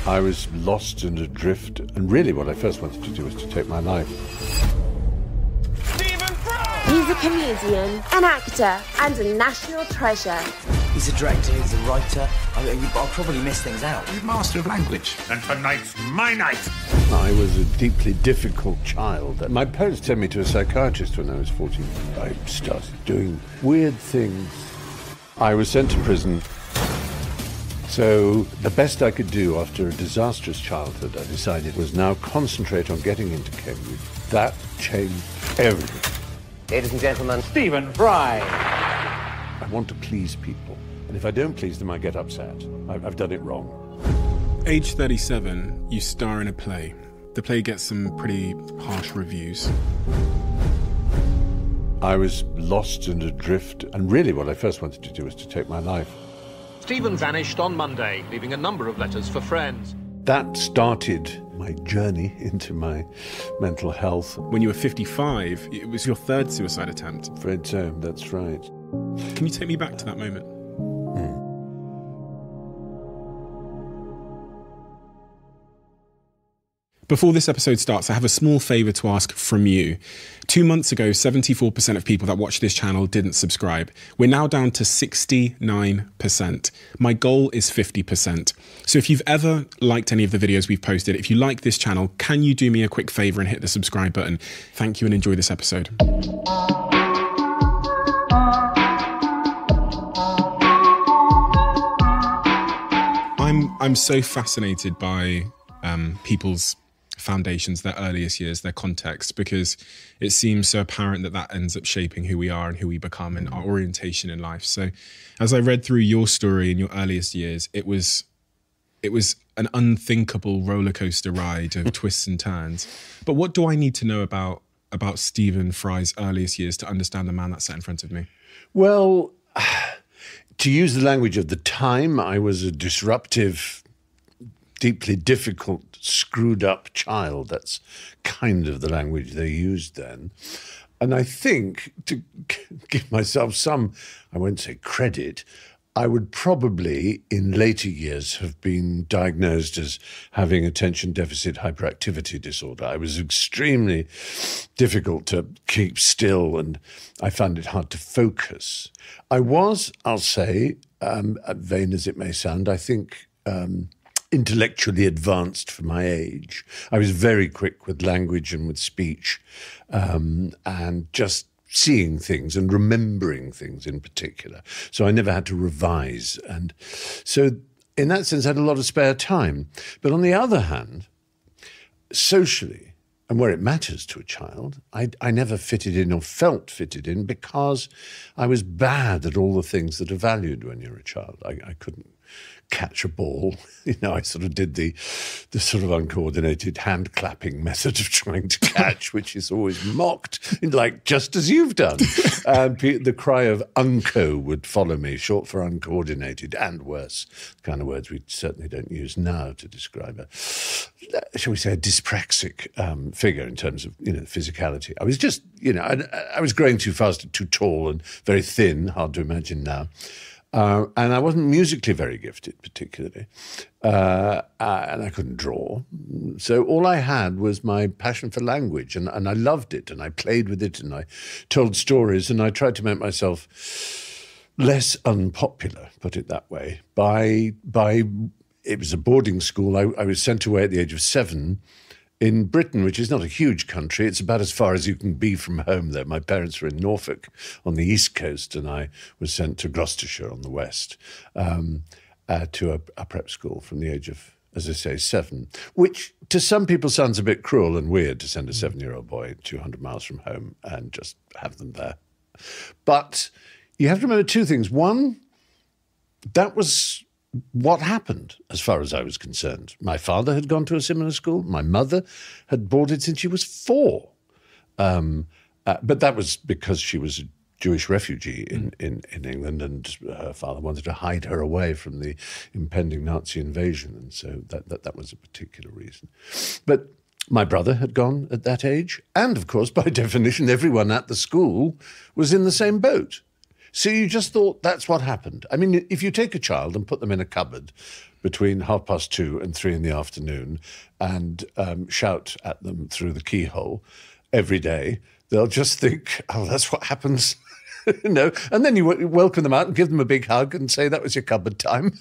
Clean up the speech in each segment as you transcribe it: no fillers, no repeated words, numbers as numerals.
I was lost and adrift, and really what I first wanted to do was to take my life. Stephen Fry! He's a comedian, an actor, and a national treasure. He's a director, he's a writer. I'll probably miss things out. He's master of language. And tonight's my night. I was a deeply difficult child. My parents sent me to a psychiatrist when I was 14. I started doing weird things. I was sent to prison. So the best I could do after a disastrous childhood, I decided, was now concentrate on getting into Cambridge. That changed everything. Ladies and gentlemen, Stephen Fry! I want to please people. And if I don't please them, I get upset. I've done it wrong. Age 37, you star in a play. The play gets some pretty harsh reviews. I was lost and adrift, and really what I first wanted to do was to take my life. Stephen vanished on Monday, leaving a number of letters for friends. That started my journey into my mental health. When you were 55, it was your third suicide attempt. Afraid so, that's right. Can you take me back to that moment? Before this episode starts, I have a small favour to ask from you. 2 months ago, 74% of people that watch this channel didn't subscribe. We're now down to 69%. My goal is 50%. So if you've ever liked any of the videos we've posted, if you like this channel, can you do me a quick favour and hit the subscribe button? Thank you and enjoy this episode. I'm so fascinated by people's foundations, their earliest years, their context, because it seems so apparent that that ends up shaping who we are and who we become and our orientation in life. So as I read through your story in your earliest years, it was an unthinkable roller coaster ride of twists and turns. But what do I need to know about Stephen Fry's earliest years to understand the man that's sat in front of me? Well, to use the language of the time, I was a disruptive, deeply difficult, screwed up child. That's kind of the language they used then. And I think, to give myself some, I won't say credit, I would probably in later years have been diagnosed as having attention deficit hyperactivity disorder. I was extremely difficult to keep still and I found it hard to focus. I was, I'll say, vain as it may sound, I think intellectually advanced for my age. I was very quick with language and with speech and just seeing things and remembering things in particular. So I never had to revise. And so in that sense, I had a lot of spare time. But on the other hand, socially, and where it matters to a child, I never fitted in or felt fitted in because I was bad at all the things that are valued when you're a child. I couldn't catch a ball. You know, I sort of did the sort of uncoordinated hand clapping method of trying to catch, which is always mocked, like just as you've done. The cry of unco would follow me, short for uncoordinated and worse, the kind of words we certainly don't use now to describe a, shall we say, a dyspraxic figure in terms of, physicality. I was just, I was growing too fast, too tall and very thin, hard to imagine now. And I wasn't musically very gifted, particularly, and I couldn't draw. So all I had was my passion for language, and I loved it, and I played with it, and I told stories, and I tried to make myself less unpopular, put it that way, by it was a boarding school. I was sent away at the age of 7 in Britain, which is not a huge country. It's about as far as you can be from home there. My parents were in Norfolk on the east coast, and I was sent to Gloucestershire on the west to a prep school from the age of, as I say, 7, which to some people sounds a bit cruel and weird to send a 7-year-old boy 200 miles from home and just have them there. But you have to remember 2 things. One, that was what happened, as far as I was concerned. My father had gone to a similar school. My mother had boarded since she was 4. But that was because she was a Jewish refugee in England, and her father wanted to hide her away from the impending Nazi invasion. And so that was a particular reason. But my brother had gone at that age. And, of course, by definition, everyone at the school was in the same boat. So you just thought that's what happened. I mean, if you take a child and put them in a cupboard between 2:30 and 3 in the afternoon and shout at them through the keyhole every day, they'll just think, oh, that's what happens. And then you welcome them out and give them a big hug and say that was your cupboard time.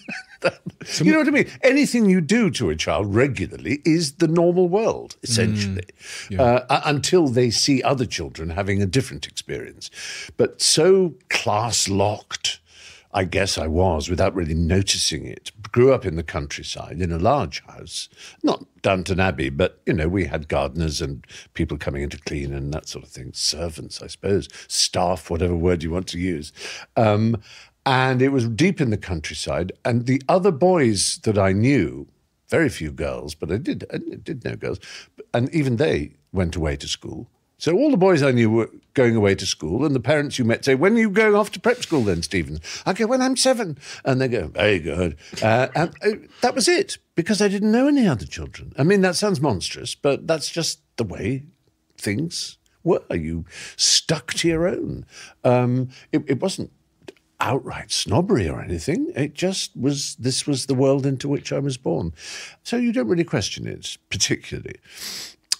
You know what I mean? Anything you do to a child regularly is the normal world, essentially, until they see other children having a different experience. But so class-locked, I guess I was, without really noticing it. Grew up in the countryside in a large house, not Downton Abbey, but, we had gardeners and people coming in to clean and that sort of thing. Servants, I suppose, staff, whatever word you want to use. And it was deep in the countryside. And the other boys that I knew, very few girls, but I did know girls, and even they went away to school. So all the boys I knew were going away to school, and the parents you met say, when are you going off to prep school then, Stephen? I go, when I'm 7. And they go, very good. And that was it, because I didn't know any other children. I mean, that sounds monstrous, but that's just the way things were. You stuck to your own. It wasn't outright snobbery or anything. It just was, this was the world into which I was born. So you don't really question it, particularly.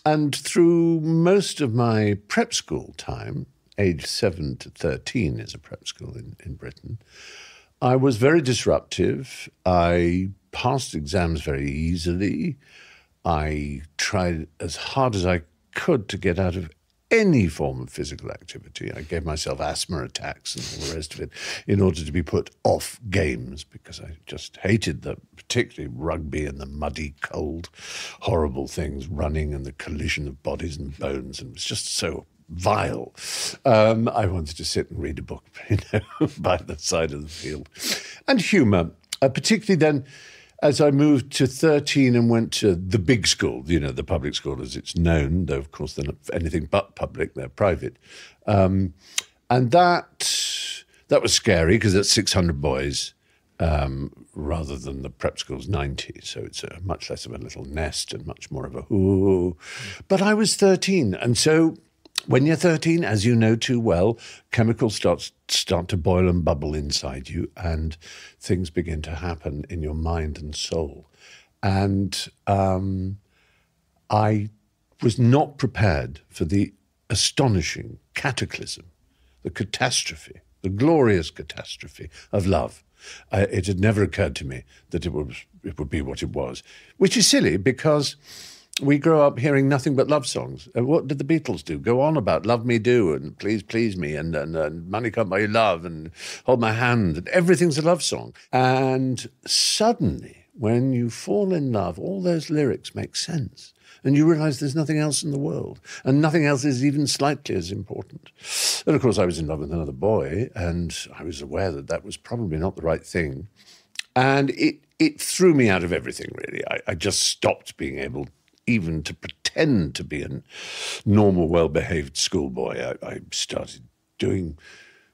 And through most of my prep school time, age 7 to 13 is a prep school in Britain, I was very disruptive. I passed exams very easily. I tried as hard as I could to get out of any form of physical activity. I gave myself asthma attacks and all the rest of it in order to be put off games, because I just hated particularly rugby and the muddy, cold, horrible things, running and the collision of bodies and bones, and it was just so vile. I wanted to sit and read a book, by the side of the field. And humour, particularly then, as I moved to 13 and went to the big school, the public school as it's known, though, of course, they're not anything but public, they're private. And that was scary because it's 600 boys rather than the prep school's 90. So it's much less of a little nest and much more of a hoo. But I was 13. And so when you're 13, as you know too well, chemicals start to boil and bubble inside you, and things begin to happen in your mind and soul. And I was not prepared for the astonishing cataclysm, the catastrophe, the glorious catastrophe of love. It had never occurred to me that it would be what it was, which is silly because we grow up hearing nothing but love songs. What did the Beatles do? Go on about love me do and please, please me and money can't buy you love and hold my hand. And everything's a love song. And suddenly, when you fall in love, all those lyrics make sense. And you realise there's nothing else in the world. And nothing else is even slightly as important. And of course, I was in love with another boy, and I was aware that that was probably not the right thing. And it threw me out of everything, really. I just stopped being able even to pretend to be a normal, well-behaved schoolboy. I started doing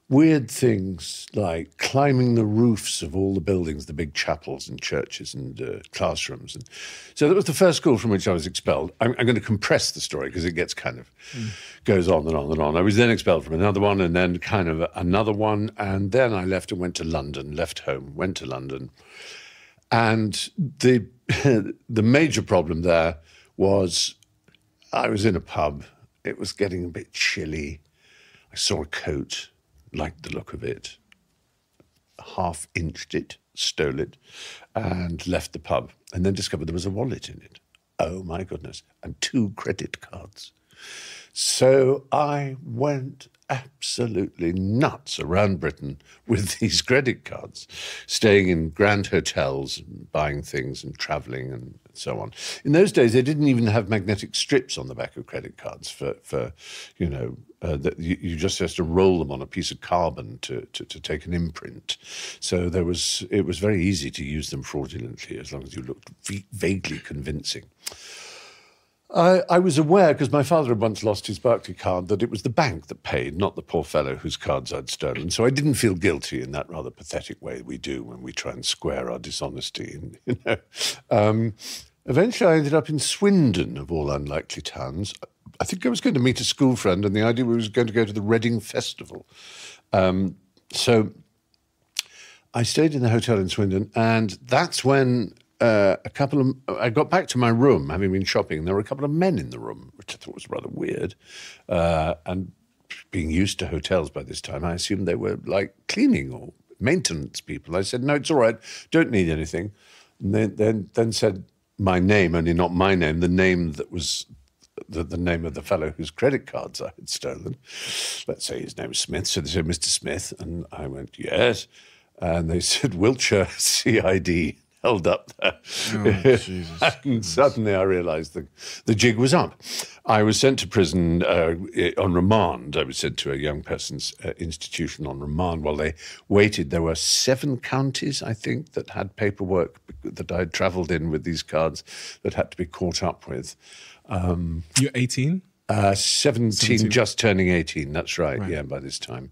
weird things like climbing the roofs of all the buildings, the big chapels and churches and classrooms. And so that was the first school from which I was expelled. I'm going to compress the story because it gets kind of goes on and on and on. I was then expelled from another one and then kind of another one. And then I left and went to London, left home, went to London. And the major problem there was I was in a pub. It was getting a bit chilly. I saw a coat, liked the look of it, half-inched it, stole it, and left the pub, and then discovered there was a wallet in it. Oh, my goodness, and 2 credit cards. So I went absolutely nuts around Britain with these credit cards, staying in grand hotels and buying things and travelling and so on. In those days, they didn't even have magnetic strips on the back of credit cards that you just have to roll them on a piece of carbon to take an imprint. So it was very easy to use them fraudulently as long as you looked vaguely convincing. I was aware, because my father had once lost his Barclay card, that it was the bank that paid, not the poor fellow whose cards I'd stolen. So I didn't feel guilty in that rather pathetic way we do when we try and square our dishonesty. Eventually I ended up in Swindon, of all unlikely towns. I think I was going to meet a school friend, and the idea was going to go to the Reading Festival. So I stayed in the hotel in Swindon, and that's when I got back to my room, having been shopping, and there were a couple of men in the room, which I thought was rather weird. And being used to hotels by this time, I assumed they were like cleaning or maintenance people. I said, no, it's all right, don't need anything. And then said my name, only not my name, the name that was the name of the fellow whose credit cards I had stolen. Let's say his name was Smith. So they said, Mr. Smith. And I went, yes. And they said, Wiltshire CID. Held up there. Oh, Jesus. And suddenly I realised the jig was up. I was sent to prison on remand. I was sent to a young person's institution on remand while they waited. There were 7 counties, I think, that had paperwork that I'd travelled in with these cards that had to be caught up with. You're 18? 17, just turning 18. That's right. Yeah, by this time.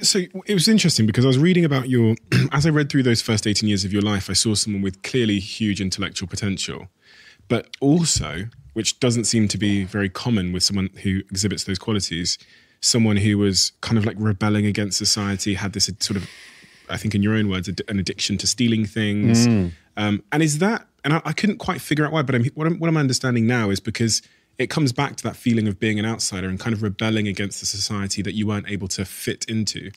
So it was interesting because I was reading about your, as I read through those first 18 years of your life, I saw someone with clearly huge intellectual potential, but also, which doesn't seem to be very common with someone who exhibits those qualities, someone who was kind of like rebelling against society, had this sort of, I think in your own words, an addiction to stealing things. And is that, and I couldn't quite figure out why, but what I'm understanding now is because it comes back to that feeling of being an outsider and kind of rebelling against the society that you weren't able to fit into.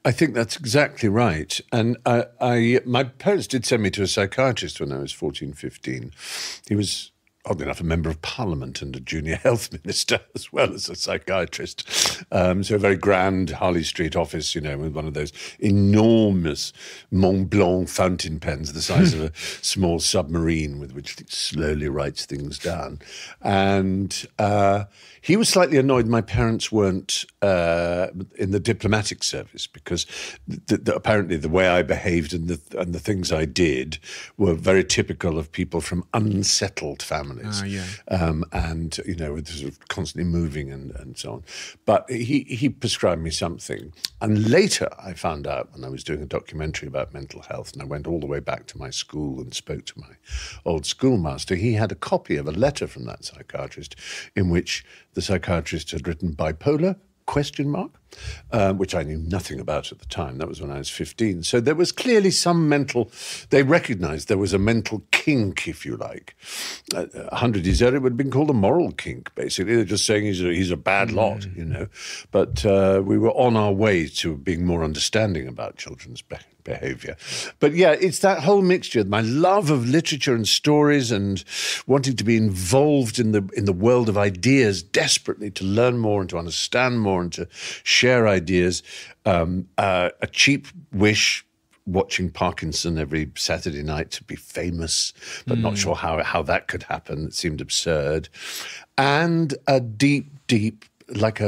I think that's exactly right. And my parents did send me to a psychiatrist when I was 14, 15. He was, oddly enough, a member of parliament and a junior health minister as well as a psychiatrist. So a very grand Harley Street office, you know, with one of those enormous Mont Blanc fountain pens the size of a small submarine with which it slowly writes things down. And he was slightly annoyed my parents weren't in the diplomatic service because apparently the way I behaved and the things I did were very typical of people from unsettled families. And, you know, sort of constantly moving and so on. But he prescribed me something. And later I found out when I was doing a documentary about mental health, and I went all the way back to my school and spoke to my old schoolmaster, he had a copy of a letter from that psychiatrist in which the psychiatrist had written bipolar, ? Which I knew nothing about at the time. That was when I was 15. So there was clearly some they recognised there was a mental kink, if you like. 100 years earlier, it would have been called a moral kink, basically. They're just saying he's a bad lot, you know. But we were on our way to being more understanding about children's behaviour. But yeah, it's that whole mixture, my love of literature and stories and wanting to be involved in the world of ideas desperately to learn more and to understand more and to share ideas. A cheap wish, watching Parkinson every Saturday night to be famous, but not sure how that could happen. It seemed absurd. And a deep, like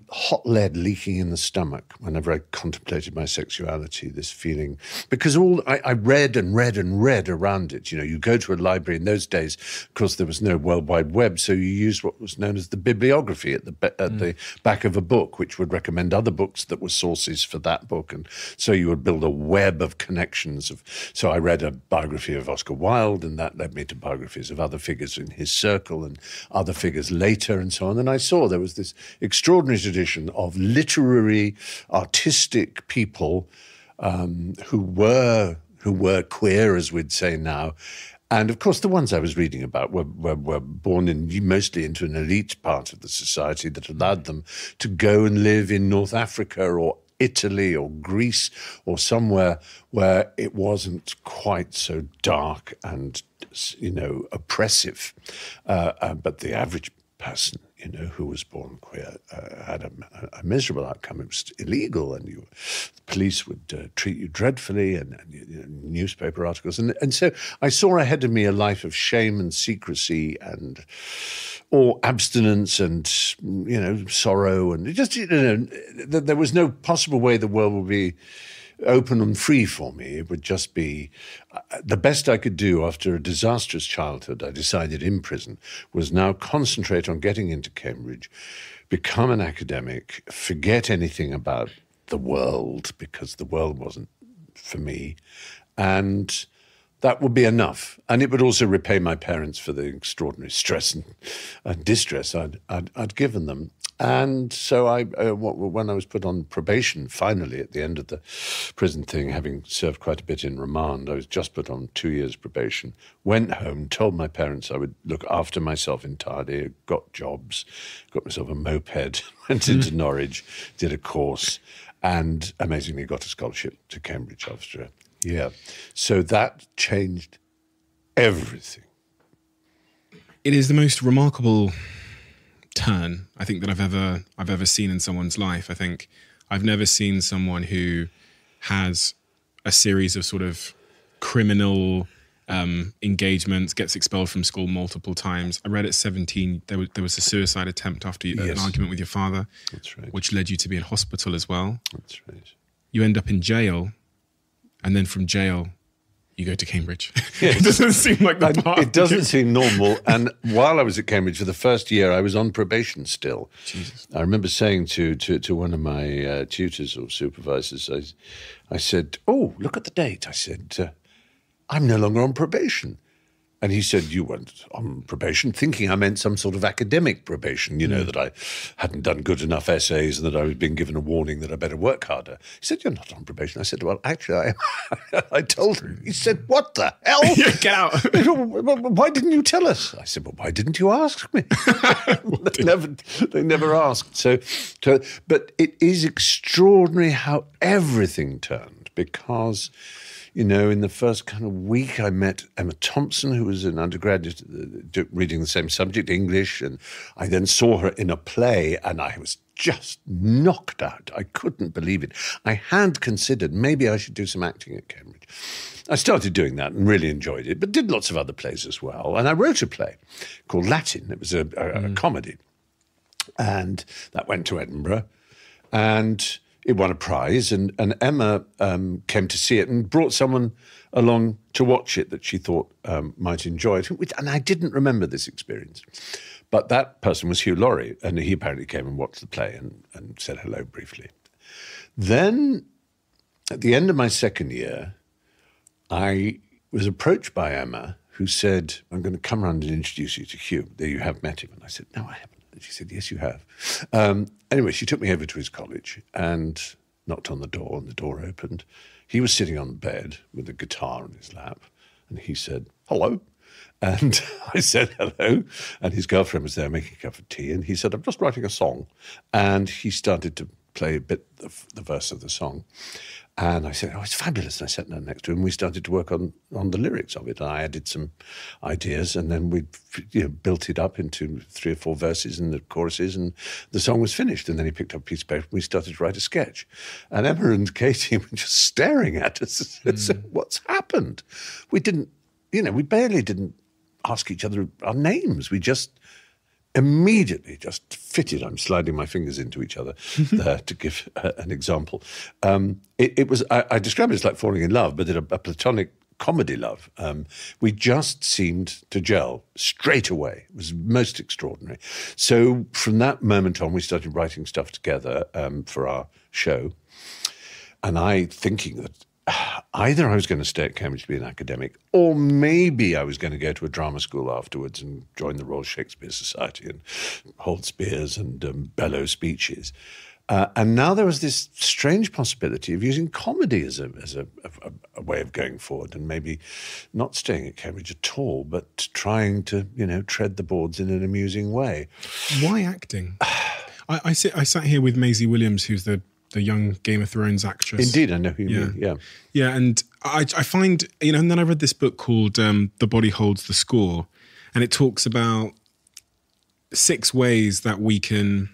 hot lead leaking in the stomach whenever I contemplated my sexuality, this feeling. Because I read and read and read around it. You know, you go to a library in those days, of course, there was no World Wide Web, so you used what was known as the bibliography at the back of a book, which would recommend other books that were sources for that book. And so you would build a web of connections. So I read a biography of Oscar Wilde, and that led me to biographies of other figures in his circle and other figures later and so on. And I saw there was this extraordinary tradition of literary, artistic people who were queer, as we'd say now. And of course, the ones I was reading about were born mostly into an elite part of the society that allowed them to go and live in North Africa or Italy or Greece or somewhere where it wasn't quite so dark and, you know, oppressive. But the average person, you know, who was born queer had a miserable outcome. It was illegal, and the police would treat you dreadfully, and newspaper articles. And so I saw ahead of me a life of shame and secrecy or abstinence and, you know, sorrow. And just, you know, there was no possible way the world would be open and free for me. It would just be the best I could do after a disastrous childhood. I decided in prison was now concentrate on getting into Cambridge, become an academic, forget anything about the world because the world wasn't for me, and that would be enough. And it would also repay my parents for the extraordinary stress and distress I'd given them. And so when I was put on probation, finally, at the end of the prison thing, having served quite a bit in remand, I was just put on 2 years probation, went home, told my parents I would look after myself entirely, got jobs, got myself a moped, went into Norwich, did a course, and amazingly got a scholarship to Cambridge after a year. So that changed everything. It is the most remarkable turn I think that I've ever seen in someone's life. I think I've never seen someone who has a series of sort of criminal engagements, gets expelled from school multiple times. I read at 17 there was a suicide attempt after an argument with your father. That's right. Which led you to be in hospital as well. That's right. You end up in jail, and then from jail you go to Cambridge. Yes. It doesn't seem like the path. It doesn't seem normal. And while I was at Cambridge for the first year, I was on probation still. Jesus. I remember saying to one of my tutors or supervisors, I said, "Oh, look at the date." I said, "I'm no longer on probation." And he said, "You weren't on probation," thinking I meant some sort of academic probation, that I hadn't done good enough essays and that I was being given a warning that I better work harder. He said, "You're not on probation." I said, "Well, actually, I told him." He said, "What the hell? Get out." "Why didn't you tell us?" I said, "Well, why didn't you ask me?" They never asked. So, but it is extraordinary how everything turned, because in the first kind of week, I met Emma Thompson, who was an undergraduate reading the same subject, English, and I then saw her in a play, and I was just knocked out. I couldn't believe it. I had considered maybe I should do some acting at Cambridge. I started doing that and really enjoyed it, but did lots of other plays as well. And I wrote a play called Latin. It was a comedy, and that went to Edinburgh, and it won a prize, and Emma came to see it and brought someone along to watch it that she thought might enjoy it. And I didn't remember this experience. But that person was Hugh Laurie, and he apparently came and watched the play and said hello briefly. Then, at the end of my second year, I was approached by Emma, who said, "I'm going to come around and introduce you to Hugh. There, you have met him." And I said, "No, I haven't." And she said, "Yes, you have." Anyway, she took me over to his college and knocked on the door, and the door opened. He was sitting on the bed with a guitar in his lap, and he said, "Hello." And I said, "Hello." And his girlfriend was there making a cup of tea, and he said, "I'm just writing a song." And he started to play a bit the verse of the song. And I said, "Oh, it's fabulous." And I sat down next to him. We started to work on the lyrics of it. I added some ideas, and then we built it up into 3 or 4 verses and the choruses, and the song was finished. And then he picked up a piece of paper and we started to write a sketch. And Emma and Katie were just staring at us and said, "What's happened?" We didn't, we barely didn't ask each other our names. We just immediately just fitted. I'm sliding my fingers into each other there to give an example. It was, I describe it as like falling in love, but a platonic comedy love. We just seemed to gel straight away. It was most extraordinary. So from that moment on, we started writing stuff together for our show. And I thinking that either I was going to stay at Cambridge to be an academic, or maybe I was going to go to a drama school afterwards and join the Royal Shakespeare Society and hold spears and bellow speeches. And now there was this strange possibility of using comedy as a way of going forward, and maybe not staying at Cambridge at all, but trying to, tread the boards in an amusing way. Why acting? I sat here with Maisie Williams, who's the young Game of Thrones actress. Indeed, I know who you mean, yeah. Yeah, and I find, and then I read this book called The Body Holds the Score, and it talks about 6 ways that we can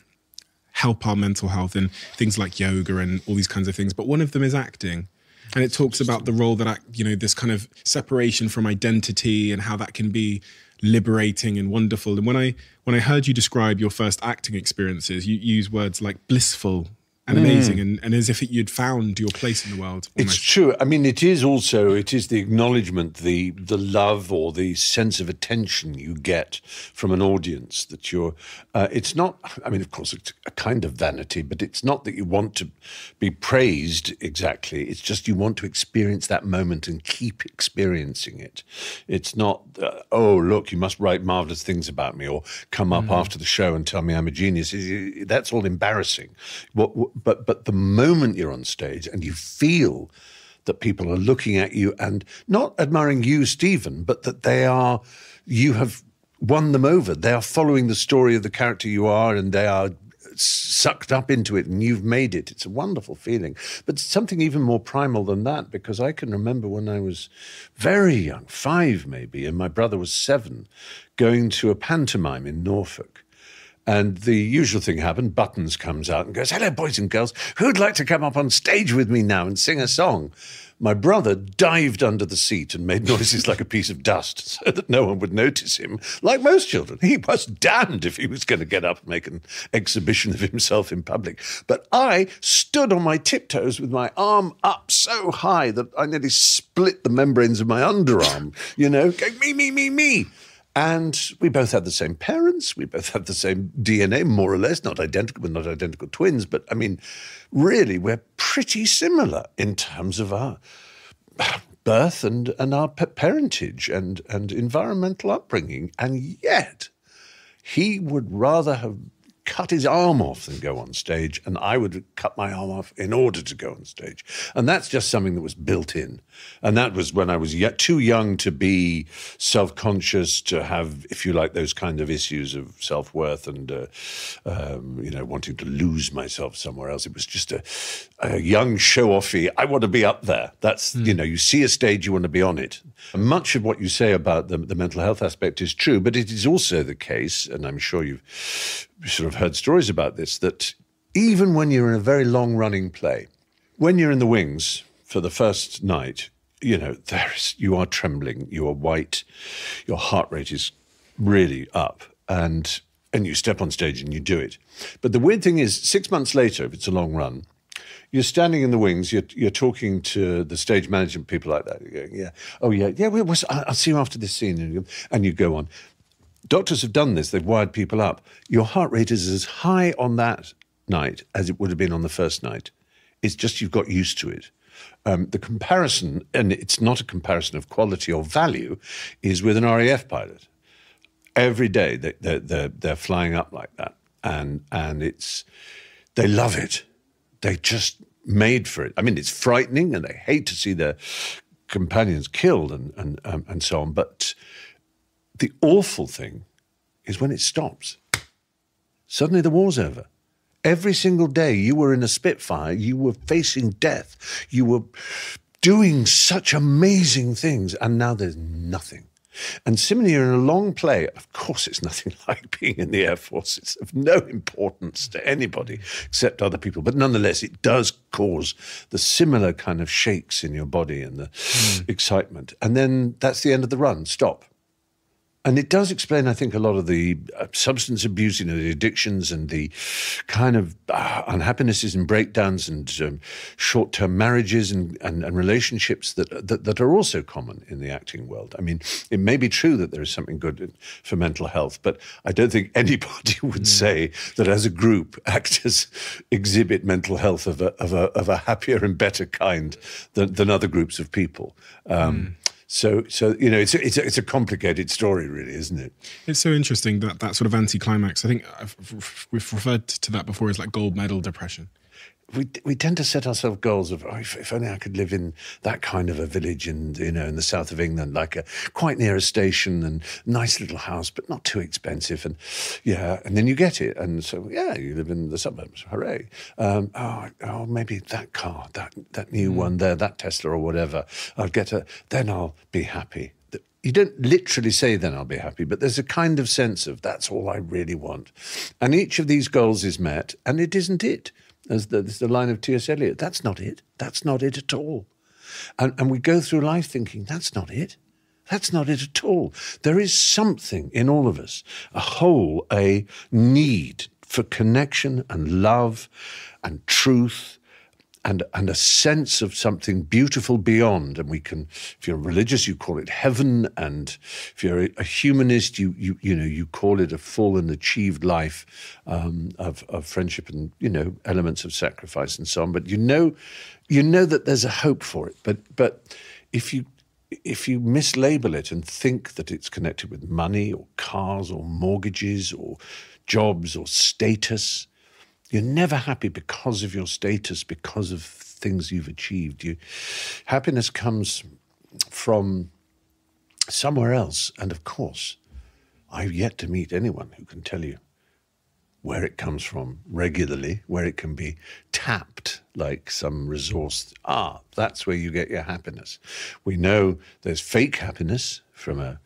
help our mental health in things like yoga and all these kinds of things. But one of them is acting. And it talks about the role that, this kind of separation from identity and how that can be liberating and wonderful. And when I heard you describe your first acting experiences, you use words like blissful and amazing, and as if you'd found your place in the world. Almost. It's true. I mean, it is the acknowledgement, the love or the sense of attention you get from an audience that you're, it's not, I mean, of course, it's a kind of vanity, but it's not that you want to be praised exactly. It's just you want to experience that moment and keep experiencing it. It's not, oh, look, you must write marvellous things about me or come up after the show and tell me I'm a genius. That's all embarrassing. But the moment you're on stage and you feel that people are looking at you and not admiring you, Stephen, but that you have won them over. They are following the story of the character you are, and they are sucked up into it, and you've made it. It's a wonderful feeling. But something even more primal than that, because I can remember when I was very young, 5 maybe, and my brother was 7, going to a pantomime in Norfolk. And the usual thing happened. Buttons comes out and goes, "Hello, boys and girls. Who'd like to come up on stage with me now and sing a song?" My brother dived under the seat and made noises like a piece of dust so that no one would notice him. Like most children, he was damned if he was going to get up and make an exhibition of himself in public. But I stood on my tiptoes with my arm up so high that I nearly split the membranes of my underarm, going, me. And we both had the same parents. We both had the same DNA, more or less, not identical. We're not identical twins. But, I mean, really, we're pretty similar in terms of our birth and our parentage and environmental upbringing. And yet, he would rather have cut his arm off than go on stage, and I would cut my arm off in order to go on stage. And that's just something that was built in. And that was when I was too young to be self-conscious, to have, if you like, those kind of issues of self-worth and, wanting to lose myself somewhere else. It was just a young show-offy, I want to be up there. That's, you see a stage, you want to be on it. And much of what you say about the mental health aspect is true, but it is also the case, and I'm sure you've sort of heard stories about this, that even when you're in a very long-running play, when you're in the wings for the first night, you are trembling, you are white, your heart rate is really up, and you step on stage and you do it. But the weird thing is, 6 months later, if it's a long run, you're standing in the wings, you're talking to the stage management people like that. You're going, I'll see you after this scene. And you go on. Doctors have done this. They've wired people up. Your heart rate is as high on that night as it would have been on the first night. It's just you've got used to it. The comparison, and it's not a comparison of quality or value, is with an RAF pilot. Every day they're flying up like that, and they love it. They just made for it. I mean, it's frightening, and they hate to see their companions killed and so on. But the awful thing is when it stops. Suddenly the war's over. Every single day you were in a Spitfire, you were facing death, you were doing such amazing things, and now there's nothing. And similarly, you're in a long play. Of course, it's nothing like being in the Air Force. It's of no importance to anybody except other people. But nonetheless, it does cause the similar kind of shakes in your body and the excitement. And then that's the end of the run. Stop. And it does explain, I think, a lot of the substance abuse, the addictions and the kind of unhappinesses and breakdowns and short-term marriages and relationships that are also common in the acting world. I mean, it may be true that there is something good for mental health, but I don't think anybody would say that as a group, actors exhibit mental health of a happier and better kind than other groups of people. So it's a complicated story, really, isn't it? It's so interesting that sort of anticlimax. I think we've referred to that before as like gold medal depression. We tend to set ourselves goals of, if only I could live in that kind of a village in the south of England, like quite near a station and nice little house, but not too expensive. And and then you get it. And so, you live in the suburbs. Hooray. Maybe that car, that new one there, that Tesla or whatever, then I'll be happy. You don't literally say, then I'll be happy, but there's a kind of sense of that's all I really want. And each of these goals is met, and it isn't it. As the line of T.S. Eliot, that's not it. That's not it at all. And we go through life thinking, that's not it. That's not it at all. There is something in all of us, a hole, a need for connection and love and truth and a sense of something beautiful beyond. And we can, if you're religious, you call it heaven, and if you're a humanist, you call it a full and achieved life of friendship and elements of sacrifice and so on. But you know that there's a hope for it. But if you mislabel it and think that it's connected with money or cars or mortgages or jobs or status, you're never happy because of your status, because of things you've achieved. Happiness comes from somewhere else. And of course, I've yet to meet anyone who can tell you where it comes from regularly, where it can be tapped like some resource. That's where you get your happiness. We know there's fake happiness from a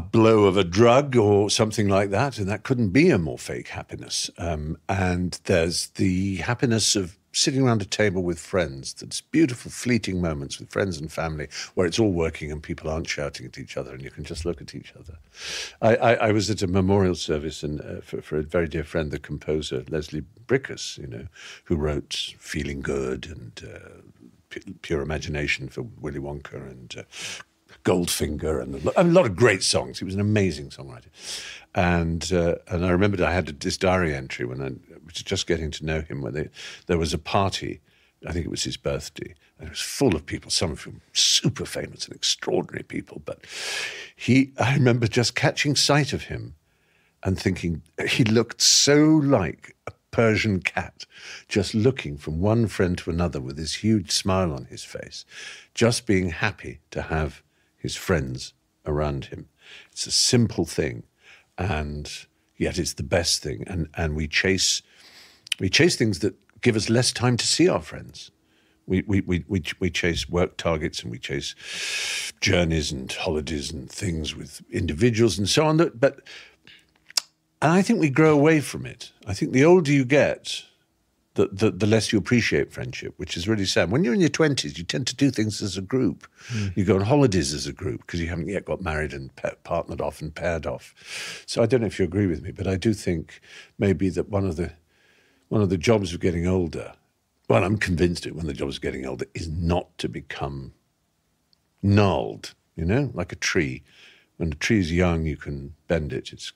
blow of a drug or something like that, and that couldn't be a more fake happiness. And there's the happiness of sitting around a table with friends. That's beautiful, fleeting moments with friends and family where it's all working and people aren't shouting at each other and you can just look at each other. I was at a memorial service for a very dear friend, the composer Leslie Bricusse, who wrote Feeling Good and Pure Imagination for Willy Wonka and Goldfinger and a lot of great songs. He was an amazing songwriter. And I remembered I had this diary entry when I was just getting to know him, where there was a party, I think it was his birthday, and it was full of people, some of whom super famous and extraordinary people. But I remember just catching sight of him and thinking he looked so like a Persian cat, just looking from one friend to another with this huge smile on his face, just being happy to have his friends around him. It's a simple thing, and yet it's the best thing. And we chase things that give us less time to see our friends. We chase work targets and we chase journeys and holidays and things with individuals and so on. And I think we grow away from it. I think the older you get, the less you appreciate friendship, which is really sad. When you're in your 20s, you tend to do things as a group. You go on holidays as a group because you haven't yet got married and partnered off and paired off. So I don't know if you agree with me, but I do think maybe that one of the jobs of getting older, well, I'm convinced one of the jobs of getting older is not to become gnarled, like a tree. When a tree is young, you can bend it. It's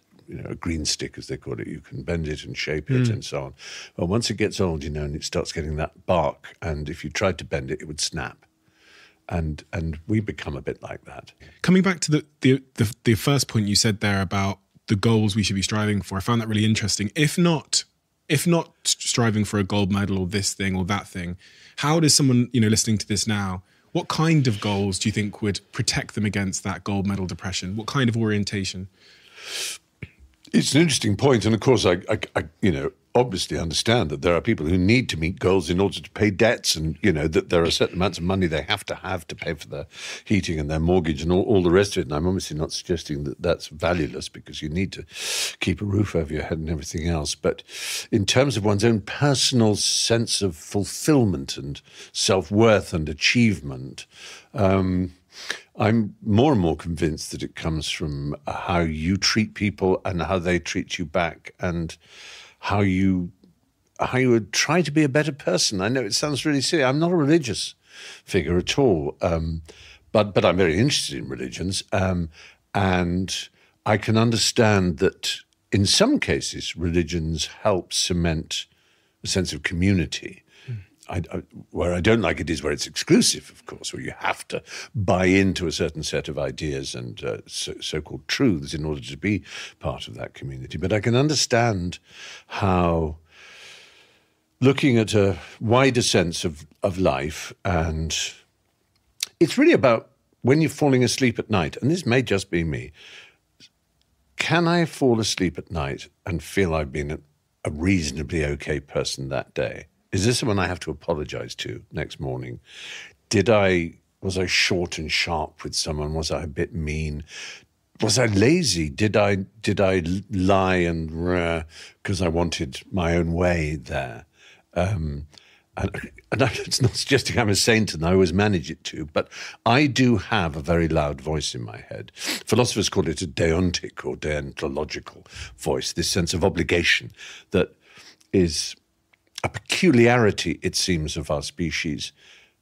a green stick, as they call it. You can bend it and shape it and so on. Well, once it gets old, and it starts getting that bark, and if you tried to bend it, it would snap. And we become a bit like that. Coming back to the first point you said there about the goals we should be striving for, I found that really interesting. If not striving for a gold medal or this thing or that thing, how does someone, listening to this now, what kind of goals do you think would protect them against that gold medal depression? What kind of orientation? It's an interesting point, and of course, I obviously understand that there are people who need to meet goals in order to pay debts, and that there are certain amounts of money they have to pay for their heating and their mortgage and all the rest of it. And I'm obviously not suggesting that that's valueless, because you need to keep a roof over your head and everything else. But in terms of one's own personal sense of fulfillment and self-worth and achievement, I'm more and more convinced that it comes from how you treat people and how they treat you back, and how you would try to be a better person. I know it sounds really silly. I'm not a religious figure at all, but I'm very interested in religions, and I can understand that in some cases religions help cement a sense of community. Where I don't like it is where it's exclusive, of course, where you have to buy into a certain set of ideas and so-called truths in order to be part of that community. But I can understand how looking at a wider sense of life, and it's really about when you're falling asleep at night, and this may just be me, can I fall asleep at night and feel I've been a reasonably okay person that day? Is this someone I have to apologize to next morning? Was I short and sharp with someone? Was I a bit mean? Was I lazy? Did I lie and because I wanted my own way there? and it's not suggesting I'm a saint and I always manage it to, but I do have a very loud voice in my head. Philosophers call it a deontic or deontological voice, this sense of obligation that is a peculiarity, it seems, of our species.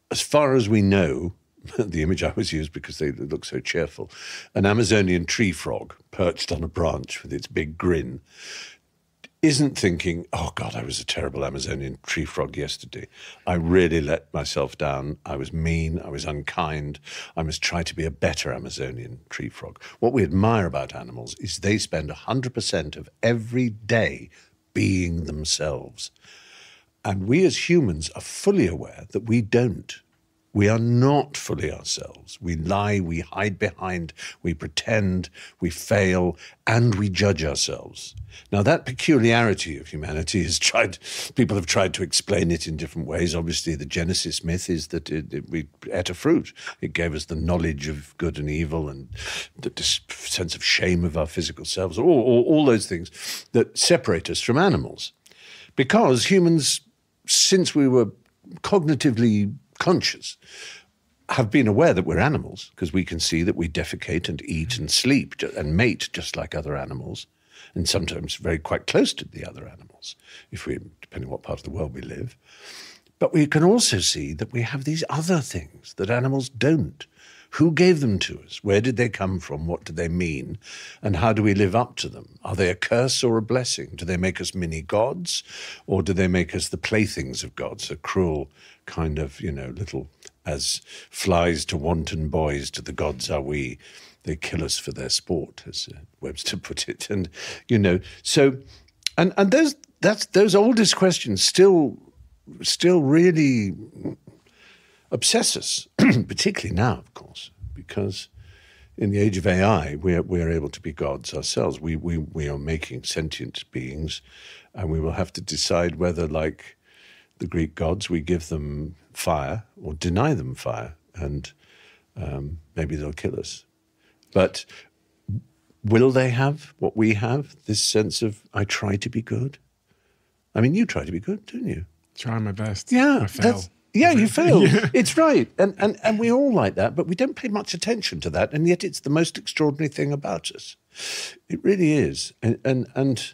As far as we know, the image I always use because they look so cheerful, an Amazonian tree frog perched on a branch with its big grin isn't thinking, oh God, I was a terrible Amazonian tree frog yesterday. I really let myself down. I was mean. I was unkind. I must try to be a better Amazonian tree frog. What we admire about animals is they spend 100% of every day being themselves. And we as humans are fully aware that we don't. We are not fully ourselves. We lie, we hide behind, we pretend, we fail, and we judge ourselves. Now, that peculiarity of humanity people have tried to explain it in different ways. Obviously, the Genesis myth is that we ate a fruit. It gave us the knowledge of good and evil and the sense of shame of our physical selves, all those things that separate us from animals. Because humans, since we were cognitively conscious, have been aware that we're animals, because we can see that we defecate and eat and sleep and mate just like other animals, and sometimes very quite close to the other animals, depending on what part of the world we live. But we can also see that we have these other things that animals don't. Who gave them to us? Where did they come from? What do they mean? And how do we live up to them? Are they a curse or a blessing? Do they make us mini gods, or do they make us the playthings of gods, a cruel kind of, little, as flies to wanton boys, to the gods are we. They kill us for their sport, as Webster put it. And, so, and those oldest questions still really obsess us, particularly now, of course, because in the age of AI, we are able to be gods ourselves. We are making sentient beings, and we will have to decide whether, like the Greek gods, we give them fire or deny them fire, and maybe they'll kill us. But will they have what we have, this sense of, I try to be good? I mean, you try to be good, don't you? Try my best. Yeah. I fail. Yeah, you fail. Yeah. It's right. And we all like that, but we don't pay much attention to that, and yet it's the most extraordinary thing about us. It really is. And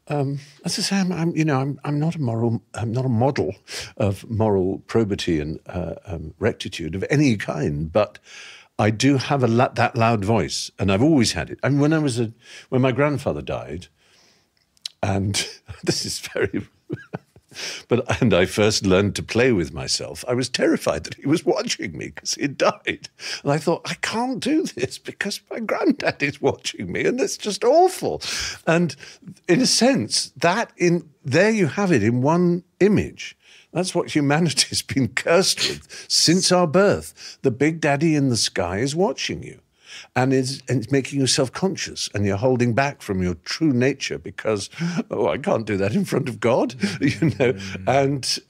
as I say, I'm not a model of moral probity and rectitude of any kind, but I do have that loud voice, and I've always had it. I mean, when my grandfather died, and this is very. And I first learned to play with myself, I was terrified that he was watching me because he died. And I thought, I can't do this because my granddad is watching me, and it's just awful. And in a sense, there you have it in one image. That's what humanity has been cursed with since our birth. The big daddy in the sky is watching you. And it's making you self-conscious, and you're holding back from your true nature because, I can't do that in front of God, And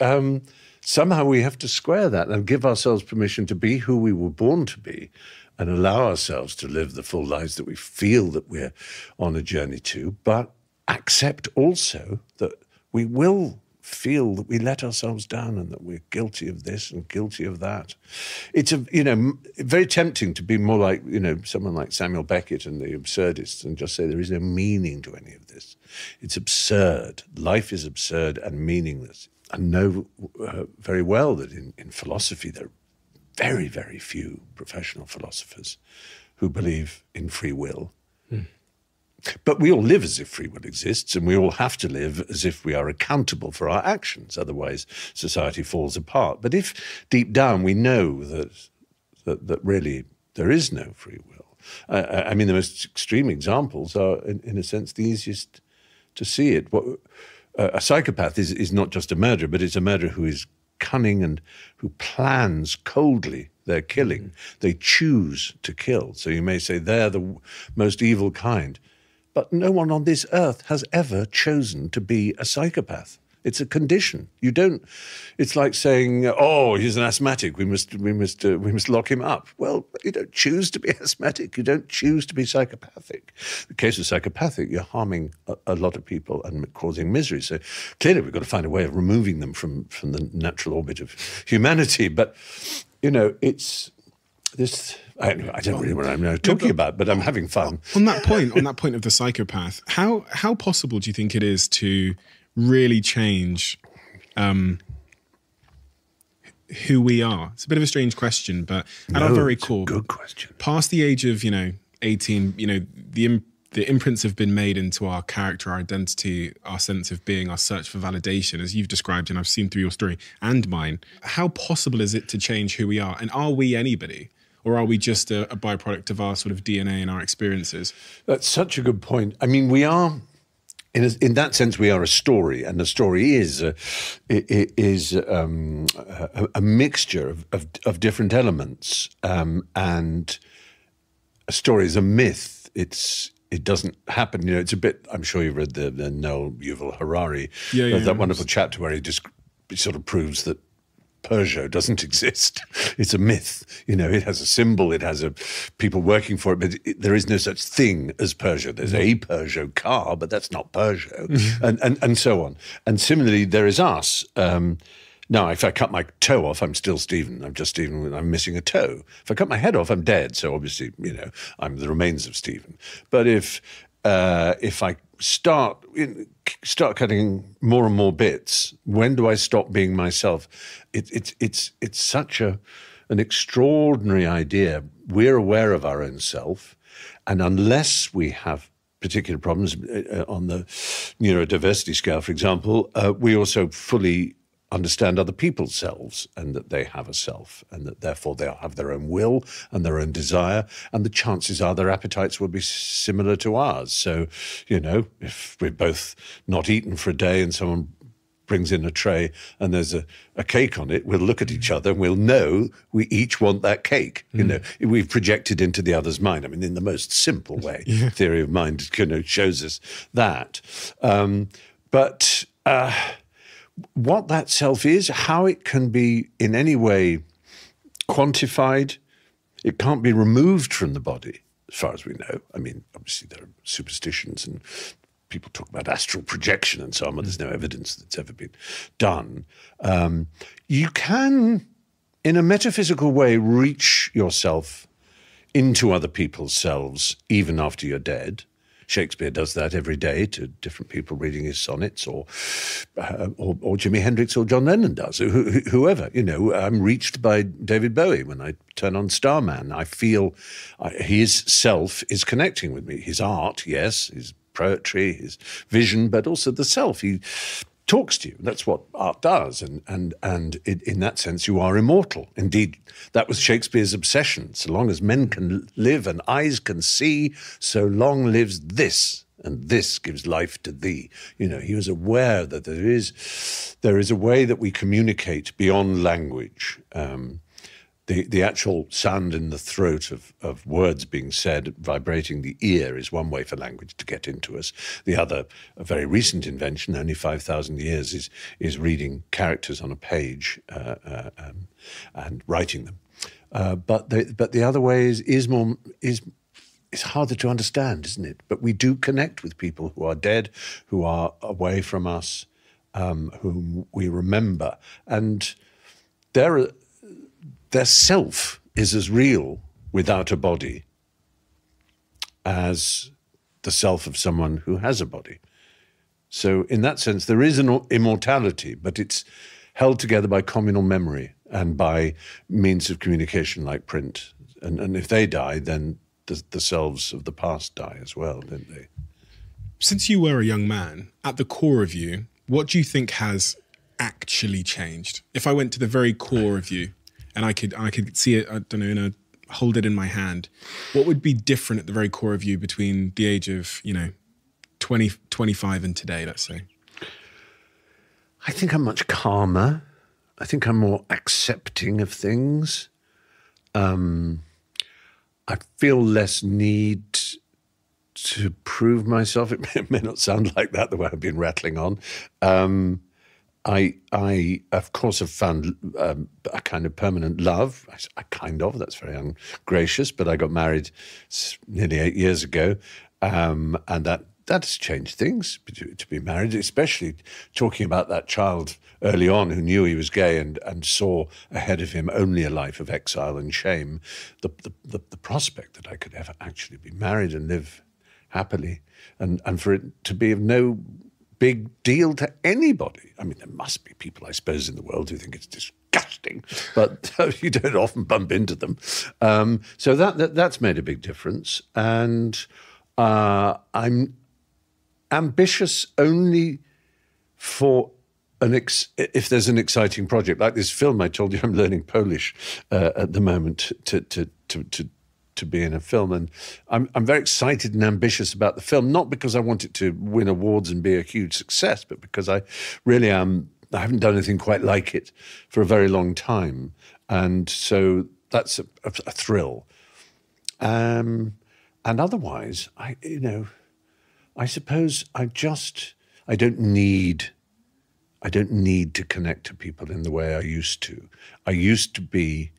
somehow we have to square that and give ourselves permission to be who we were born to be, and allow ourselves to live the full lives that we feel that we're on a journey to, but accept also that we will feel that we let ourselves down and that we're guilty of this and guilty of that. It's very tempting to be more like, someone like Samuel Beckett and the absurdists and just say there is no meaning to any of this. It's absurd. Life is absurd and meaningless. I know very well that in philosophy there are very, very few professional philosophers who believe in free will. But we all live as if free will exists, and we all have to live as if we are accountable for our actions. Otherwise, society falls apart. But if deep down we know that really there is no free will, I mean, the most extreme examples are, in a sense, the easiest to see it. A psychopath is not just a murderer, but it's a murderer who is cunning and who plans coldly their killing. They choose to kill. So you may say they're the most evil kind. But no one on this earth has ever chosen to be a psychopath. It's a condition. You don't. It's like saying, "Oh, he's an asthmatic. We must lock him up." Well, you don't choose to be asthmatic. You don't choose to be psychopathic. In the case of psychopathic, you're harming a lot of people and causing misery. So clearly, we've got to find a way of removing them from the natural orbit of humanity. But it's this. I don't really know what I'm talking about, but I'm having fun. On that point of the psychopath, how possible do you think it is to really change who we are? It's a bit of a strange question, but at our very core, a good question. Past the age of 18, the imprints have been made into our character, our identity, our sense of being, our search for validation, as you've described, and I've seen through your story and mine. How possible is it to change who we are? And are we anybody? Or are we just a byproduct of our sort of DNA and our experiences? That's such a good point. I mean, we are, in that sense, we are a story, and the story is a mixture of different elements. And a story is a myth. It doesn't happen. It's a bit. I'm sure you've read the Noel Yuval Harari, that wonderful chapter where he sort of proves that Peugeot doesn't exist. It's a myth. It has a symbol. It has people working for it, but there is no such thing as Peugeot. There's a Peugeot car, but that's not Peugeot, and so on. And similarly, there is us. Now, if I cut my toe off, I'm still Stephen. I'm just Stephen. I'm missing a toe. If I cut my head off, I'm dead. So obviously, I'm the remains of Stephen. But if I start cutting more and more bits, when do I stop being myself? It's such an extraordinary idea. We're aware of our own self, and unless we have particular problems on the neurodiversity scale, for example, we also fully understand other people's selves, and that they have a self, and that therefore they'll have their own will and their own desire, and the chances are their appetites will be similar to ours. So, if we're both not eaten for a day and someone brings in a tray and there's a cake on it, we'll look at each other and we'll know we each want that cake. We've projected into the other's mind. I mean, in the most simple way, theory of mind shows us that. What that self is, how it can be in any way quantified, it can't be removed from the body, as far as we know. I mean, obviously there are superstitions and people talk about astral projection and so on, but there's no evidence that's ever been done. You can, in a metaphysical way, reach yourself into other people's selves even after you're dead. Shakespeare does that every day to different people reading his sonnets, or Jimi Hendrix or John Lennon does, whoever. I'm reached by David Bowie when I turn on Starman. I feel his self is connecting with me. His art, yes, his poetry, his vision, but also the self. He talks to you. That's what art does. And in that sense, you are immortal. Indeed, that was Shakespeare's obsession. So long as men can live and eyes can see, so long lives this, and this gives life to thee. He was aware that there is a way that we communicate beyond language. The actual sound in the throat of words being said, vibrating the ear, is one way for language to get into us. The other, a very recent invention, only 5,000 years, is reading characters on a page and writing them. But the other way is harder to understand, isn't it? But we do connect with people who are dead, who are away from us, whom we remember, and their self is as real without a body as the self of someone who has a body. So in that sense, there is an immortality, but it's held together by communal memory and by means of communication like print. And if they die, then the selves of the past die as well, don't they? Since you were a young man, at the core of you, what do you think has actually changed? If I went to the very core of you, and I could see it, I don't know, hold it in my hand, what would be different at the very core of you between the age of, 20, 25 and today, let's say? I think I'm much calmer. I think I'm more accepting of things. I feel less need to prove myself. It may not sound like that the way I've been rattling on. I of course have found a kind of permanent love. That's very ungracious, but I got married nearly 8 years ago, and that has changed things to be married, especially talking about that child early on who knew he was gay and saw ahead of him only a life of exile and shame. The prospect that I could ever actually be married and live happily, and for it to be of no big deal to anybody. I mean, there must be people, I suppose, in the world who think it's disgusting, but you don't often bump into them. So that's made a big difference. And I'm ambitious only for if there's an exciting project like this film. I told you I'm learning Polish at the moment to be in a film, and I'm very excited and ambitious about the film, not because I want it to win awards and be a huge success, but because I really am. I haven't done anything quite like it for a very long time, and so that's a thrill. And otherwise, I suppose I don't need to connect to people in the way I used to. I used to be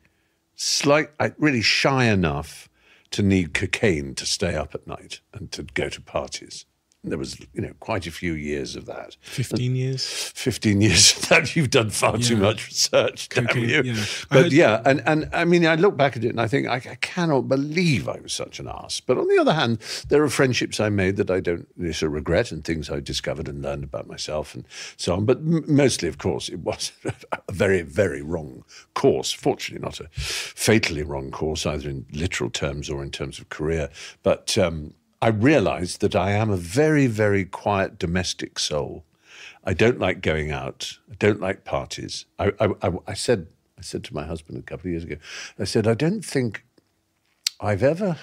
really shy enough to need cocaine to stay up at night and to go to parties. There was, quite a few years of that. 15 years? 15 years of that. You've done far too much research, damn you. Yeah. But and I mean, I look back at it and I think, I cannot believe I was such an arse. But on the other hand, there are friendships I made that I don't necessarily regret, and things I discovered and learned about myself and so on. But mostly, of course, it was a very, very wrong course. Fortunately, not a fatally wrong course, either in literal terms or in terms of career. But I realised that I am a very, very quiet domestic soul. I don't like going out. I don't like parties. I said to my husband a couple of years ago, I said, I don't think I've ever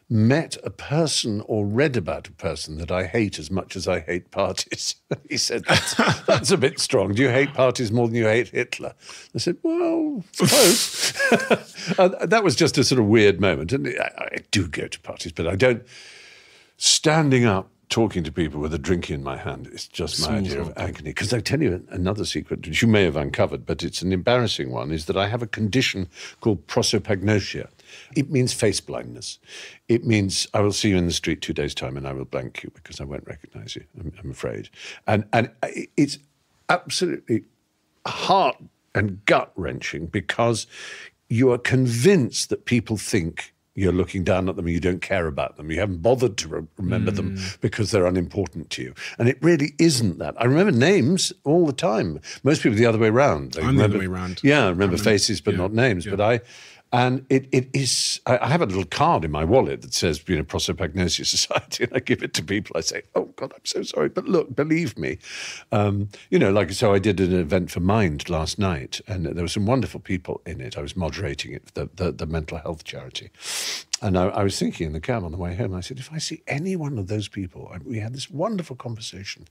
met a person or read about a person that I hate as much as I hate parties. He said, that's a bit strong. Do you hate parties more than you hate Hitler? I said, well, suppose. That was just a sort of weird moment. And I do go to parties, but I don't. Standing up, talking to people with a drink in my hand is just my idea of agony. Because I tell you another secret, which you may have uncovered, but it's an embarrassing one, is that I have a condition called prosopagnosia. It means face blindness. It means I will see you in the street 2 days' time and I will blank you because I won't recognise you, I'm afraid. And it's absolutely heart and gut-wrenching because you are convinced that people think you're looking down at them and you don't care about them. You haven't bothered to remember them because they're unimportant to you. And it really isn't that. I remember names all the time. Most people the other way around. I'm the other way around. Yeah, I remember faces but not names. Yeah. But it is, I have a little card in my wallet that says, Prosopagnosia Society, and I give it to people. I say, oh, God, I'm so sorry, but look, believe me. So I did an event for Mind last night, and there were some wonderful people in it. I was moderating it, the mental health charity. And I was thinking in the cab on the way home, I said, if I see any one of those people, we had this wonderful conversation,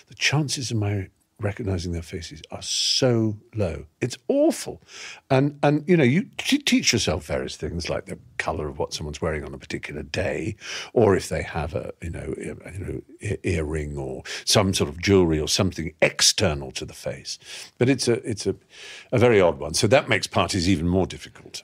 the chances of my recognizing their faces are so low. It's awful. And you teach yourself various things like the color of what someone's wearing on a particular day, or if they have a earring or some sort of jewelry or something external to the face. But it's a very odd one. So that makes parties even more difficult.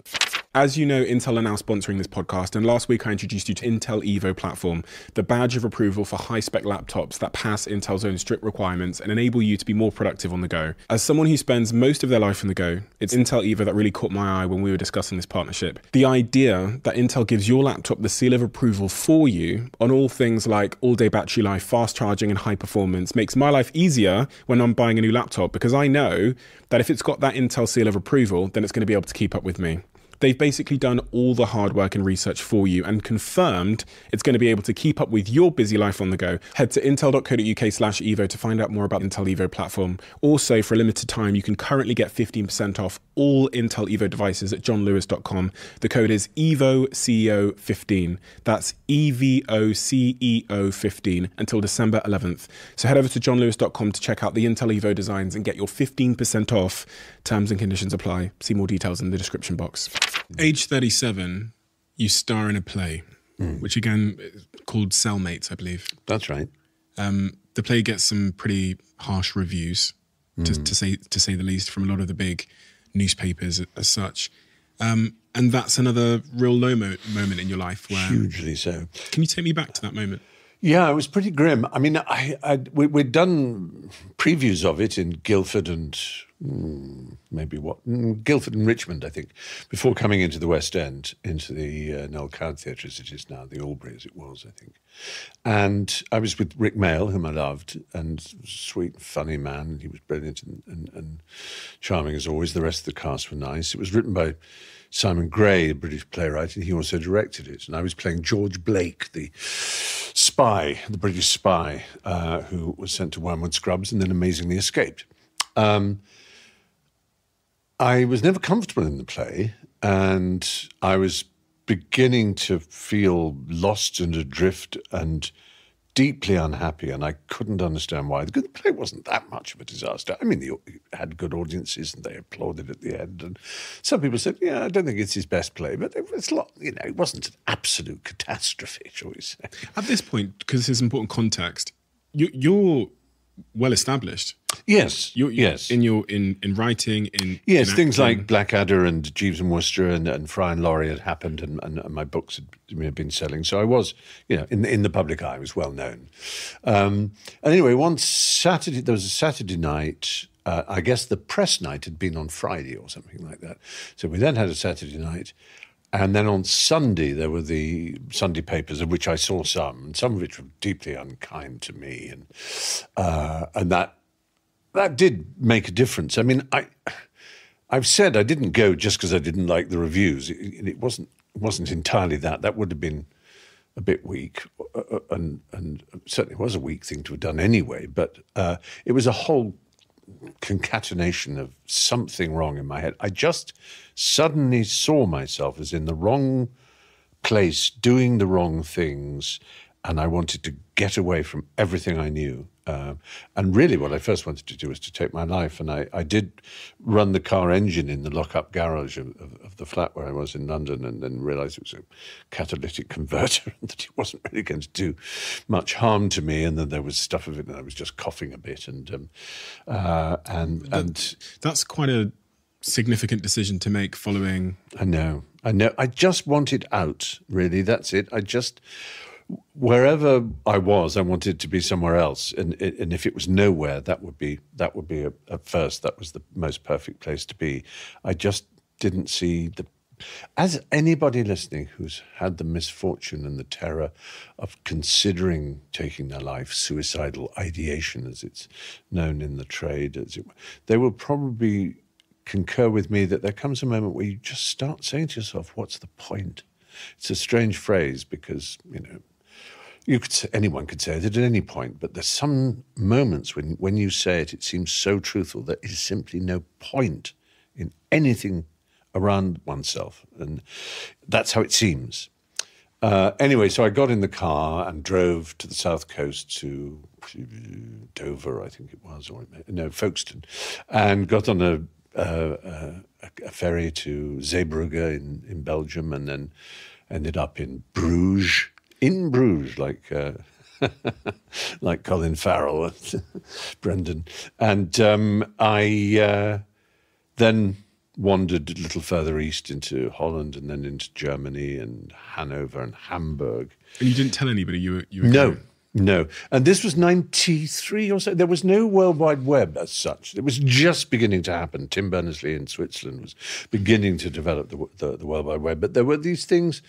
As you know, Intel are now sponsoring this podcast, and last week I introduced you to Intel Evo Platform, the badge of approval for high-spec laptops that pass Intel's own strict requirements and enable you to be more productive on the go. As someone who spends most of their life on the go, it's Intel Evo that really caught my eye when we were discussing this partnership. The idea that Intel gives your laptop the seal of approval for you on all things like all-day battery life, fast charging, and high performance makes my life easier when I'm buying a new laptop, because I know that if it's got that Intel seal of approval, then it's going to be able to keep up with me. They've basically done all the hard work and research for you and confirmed it's going to be able to keep up with your busy life on the go. Head to intel.co.uk/Evo to find out more about Intel Evo Platform. Also, for a limited time, you can currently get 15% off all Intel Evo devices at johnlewis.com. The code is EVOCEO15. That's EVOCEO15 until December 11th. So head over to johnlewis.com to check out the Intel Evo designs and get your 15% off. Terms and conditions apply. See more details in the description box. Age 37, you star in a play, which again is called Cellmates, I believe. That's right. The play gets some pretty harsh reviews. to say the least, from a lot of the big newspapers as such. And that's another real low moment in your life. Where, hugely so. Can you take me back to that moment? Yeah, it was pretty grim. I mean, we'd done previews of it in Guildford and Guildford and Richmond, I think, before coming into the West End, into the Noel Coward Theatre as it is now, the Albury as it was, I think. And I was with Rick Mayall, whom I loved, and sweet, funny man. He was brilliant and charming as always. The rest of the cast were nice. It was written by Simon Gray, a British playwright, and he also directed it. And I was playing George Blake, the spy, the British spy, who was sent to Wormwood Scrubs and then amazingly escaped. I was never comfortable in the play, and I was beginning to feel lost and adrift and deeply unhappy, and I couldn't understand why. The play wasn't that much of a disaster. I mean, it had good audiences, and they applauded at the end. And some people said, "Yeah, I don't think it's his best play," but it's a lot. It wasn't an absolute catastrophe, shall we say? At this point, because there's important context, you're well established. Yes, yes. In writing, yes, in things like Blackadder and Jeeves and Wooster and Fry and Laurie had happened, and my books had been selling. So I was, in the public eye, I was well known. And anyway, one Saturday, there was a Saturday night. I guess the press night had been on Friday or something like that. So we then had a Saturday night. And then on Sunday, there were the Sunday papers, of which I saw some, and some of which were deeply unkind to me. And that did make a difference. I mean, I've said I didn't go just because I didn't like the reviews. It wasn't entirely that. That would have been a bit weak, and certainly was a weak thing to have done anyway. But it was a whole concatenation of something wrong in my head. I just suddenly saw myself as in the wrong place, doing the wrong things, and I wanted to get away from everything I knew. And really what I first wanted to do was to take my life, and I did run the car engine in the lock-up garage of the flat where I was in London, and then realised it was a catalytic converter and that it wasn't really going to do much harm to me, and then there was stuff of it and I was just coughing a bit. And that's quite a significant decision to make following... I know. I just wanted out, really. That's it. Wherever I was, I wanted to be somewhere else, and if it was nowhere, that would be at first that was the most perfect place to be. I just didn't see as anybody listening who's had the misfortune and the terror of considering taking their life, suicidal ideation as it's known in the trade, they will probably concur with me that there comes a moment where you just start saying to yourself, "What's the point?" It's a strange phrase because anyone could say it at any point, but there's some moments when you say it, it seems so truthful that there is simply no point in anything around oneself, and that's how it seems. Anyway, so I got in the car and drove to the south coast to Dover, I think it was, Folkestone, and got on a ferry to Zeebrugge in Belgium, and then ended up in Bruges. In Bruges, like Colin Farrell, Brendan. And I then wandered a little further east into Holland and then into Germany and Hanover and Hamburg. And you didn't tell anybody you were No. And this was 93 or so. There was no World Wide Web as such. It was just beginning to happen. Tim Berners-Lee in Switzerland was beginning to develop the World Wide Web. But there were these things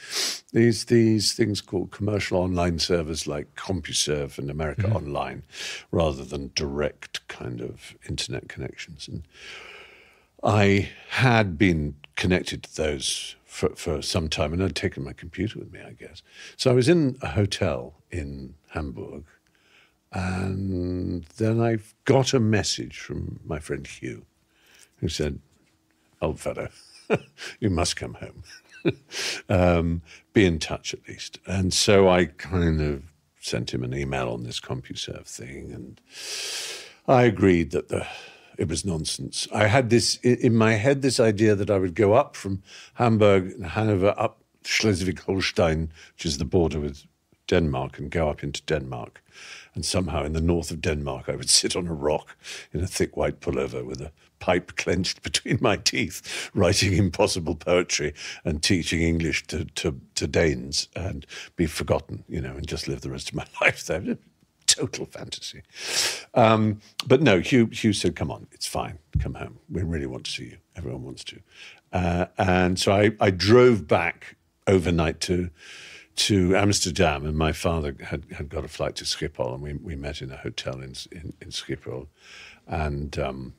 called commercial online servers like CompuServe in America Online, rather than direct kind of internet connections. And I had been connected to those for some time, and I'd taken my computer with me, I guess. So I was in a hotel in Hamburg, and then I got a message from my friend Hugh, who said, "Old fellow, you must come home. Be in touch at least." And so I kind of sent him an email on this CompuServe thing, and I agreed that it was nonsense. I had this in my head, this idea that I would go up from Hamburg and Hanover up Schleswig-Holstein, which is the border with Denmark and go up into Denmark. And somehow in the north of Denmark, I would sit on a rock in a thick white pullover with a pipe clenched between my teeth, writing impossible poetry and teaching English to Danes and be forgotten, and just live the rest of my life there. Total fantasy. But no, Hugh said, come on, it's fine. Come home. We really want to see you. Everyone wants to. And so I drove back overnight to Amsterdam, and my father had got a flight to Schiphol, and we met in a hotel in Schiphol, and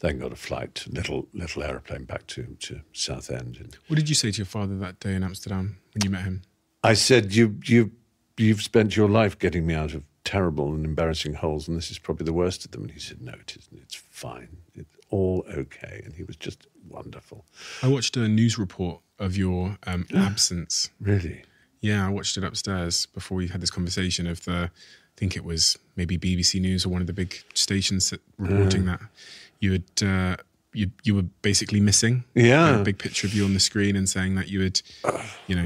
then got a flight, little aeroplane back to Southend. What did you say to your father that day in Amsterdam when you met him? I said, you've spent your life getting me out of terrible and embarrassing holes, and this is probably the worst of them. And he said, no, it isn't. It's fine. It's all okay. And he was just wonderful. I watched a news report of your absence. Really? Yeah, I watched it upstairs before we had this conversation of I think it was maybe BBC News or one of the big stations reporting that you had you were basically missing. Yeah. A big picture of you on the screen and saying that you had,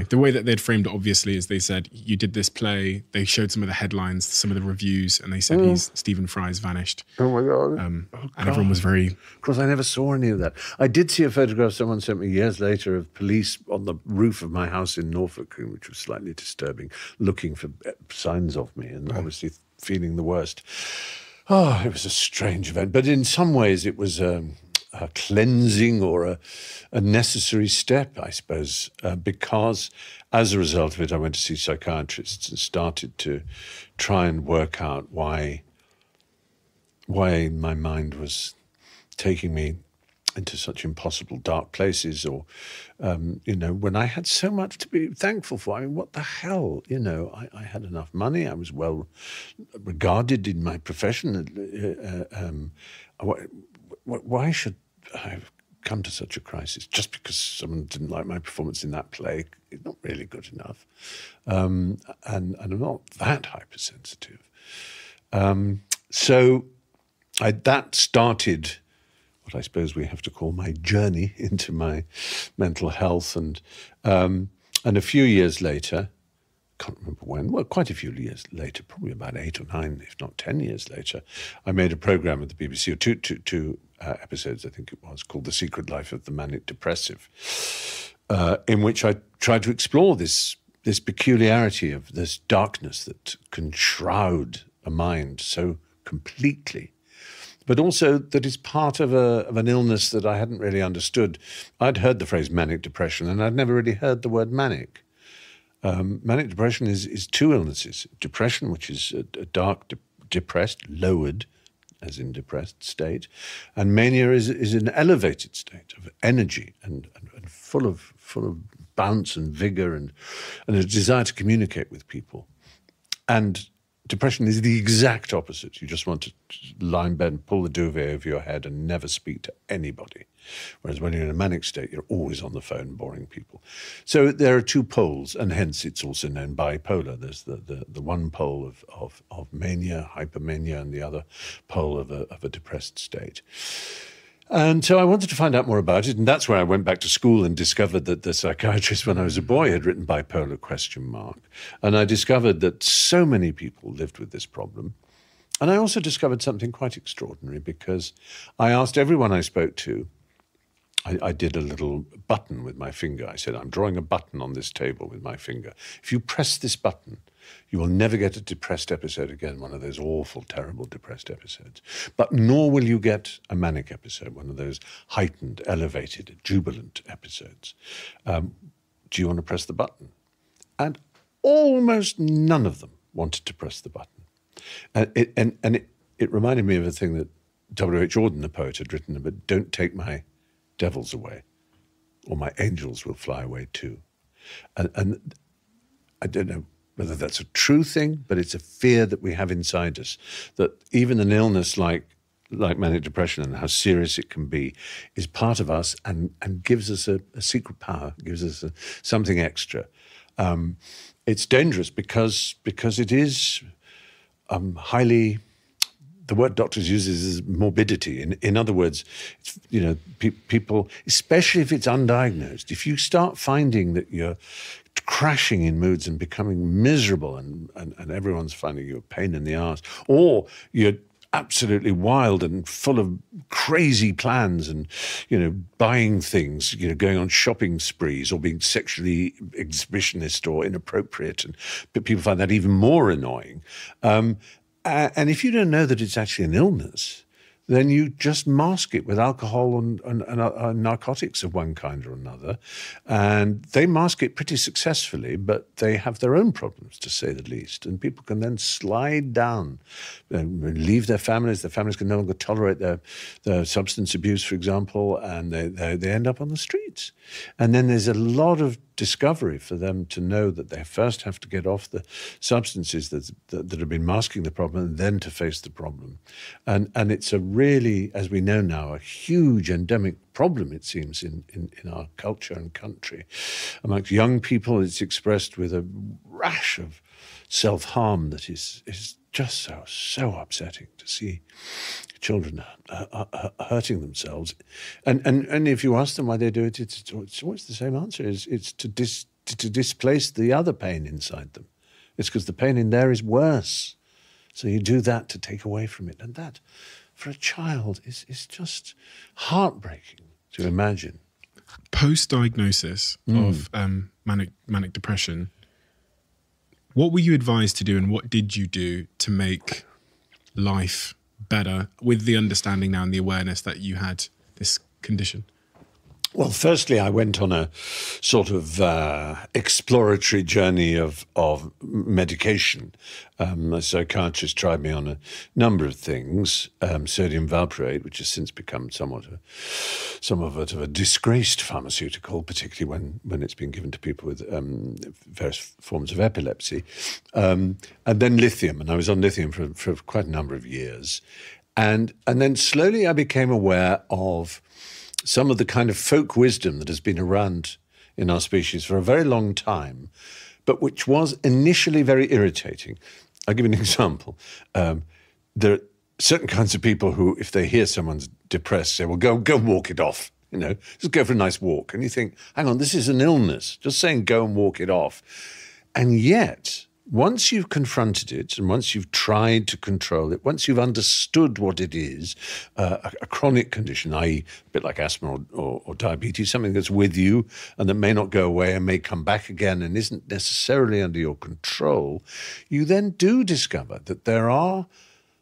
the way that they'd framed it obviously is they said you did this play, they showed some of the headlines, some of the reviews, and they said Stephen Fry's vanished. Oh my God. And everyone was very... Of course, I never saw any of that. I did see a photograph someone sent me years later of police on the roof of my house in Norfolk, which was slightly disturbing, looking for signs of me and obviously feeling the worst. Oh, it was a strange event. But in some ways it was a cleansing or a necessary step, I suppose, because as a result of it, I went to see psychiatrists and started to try and work out why my mind was taking me into such impossible dark places, or, when I had so much to be thankful for. I mean, what the hell? I had enough money. I was well regarded in my profession. Why should I have come to such a crisis just because someone didn't like my performance in that play? It's not really good enough. And I'm not that hypersensitive. So that started what I suppose we have to call my journey into my mental health. And a few years later, can't remember when, well, quite a few years later, probably about 8 or 9, if not 10 years later, I made a programme at the BBC, or two episodes, I think it was, called The Secret Life of the Manic Depressive, in which I tried to explore this peculiarity of this darkness that can shroud a mind so completely, but also that is part of an illness that I hadn't really understood. I'd heard the phrase manic depression, and I'd never really heard the word manic. Manic depression is two illnesses. Depression, which is a dark, depressed, lowered, as in depressed state, and mania is an elevated state of energy and full of bounce and vigor and a desire to communicate with people. And depression is the exact opposite. You just want to lie in bed and pull the duvet over your head and never speak to anybody. Whereas when you're in a manic state, you're always on the phone boring people. So there are two poles, and hence it's also known bipolar. There's the one pole of mania, hypermania, and the other pole of a depressed state. And so I wanted to find out more about it, and that's where I went back to school and discovered that the psychiatrist when I was a boy had written bipolar ? And I discovered that so many people lived with this problem. And I also discovered something quite extraordinary, because I asked everyone I spoke to, I did a little button with my finger. I said, I'm drawing a button on this table with my finger. If you press this button, you will never get a depressed episode again, one of those awful, terrible depressed episodes. But nor will you get a manic episode, one of those heightened, elevated, jubilant episodes. Do you want to press the button? And almost none of them wanted to press the button. And it reminded me of a thing that W.H. Auden, the poet, had written about, don't take my devils away, or my angels will fly away too. And I don't know whether that's a true thing, but it's a fear that we have inside us, that even an illness like manic depression and how serious it can be is part of us and gives us a secret power, gives us something extra. It's dangerous because it is highly... The word doctors use is morbidity. In other words, people, especially if it's undiagnosed, if you start finding that you're crashing in moods and becoming miserable, and everyone's finding you a pain in the arse, or you're absolutely wild and full of crazy plans and, buying things, going on shopping sprees or being sexually exhibitionist or inappropriate. But people find that even more annoying. And if you don't know that it's actually an illness, then you just mask it with alcohol and narcotics of one kind or another. And they mask it pretty successfully, but they have their own problems, to say the least. And people can then slide down and leave their families. Their families can no longer tolerate their substance abuse, for example, and they end up on the streets. And then there's a lot of discovery for them to know that they first have to get off the substances that have been masking the problem, and then to face the problem. And it's a really, as we know now, a huge endemic problem, it seems, in our culture and country. Amongst young people, it's expressed with a rash of self-harm that is just so upsetting to see children hurting themselves. And if you ask them why they do it, it's always the same answer. It's to displace the other pain inside them. It's because the pain in there is worse. So you do that to take away from it. And that, for a child, is just heartbreaking to imagine. Post-diagnosis of manic depression, what were you advised to do, and what did you do to make life better, with the understanding now and the awareness that you had this condition? Well, firstly, I went on a sort of exploratory journey of medication. A psychiatrist tried me on a number of things, sodium valproate, which has since become somewhat of a disgraced pharmaceutical, particularly when it's been given to people with various forms of epilepsy, and then lithium. And I was on lithium for quite a number of years. And then slowly I became aware of some of the kind of folk wisdom that has been around in our species for a very long time, but which was initially very irritating. I'll give you an example. There are certain kinds of people who, if they hear someone's depressed, say, well, go and walk it off. Just go for a nice walk. And you think, hang on, this is an illness. Just saying go and walk it off. And yet, once you've confronted it, and once you've tried to control it, once you've understood what it is, a chronic condition, i.e. a bit like asthma or diabetes, something that's with you and that may not go away and may come back again and isn't necessarily under your control, you then do discover that there are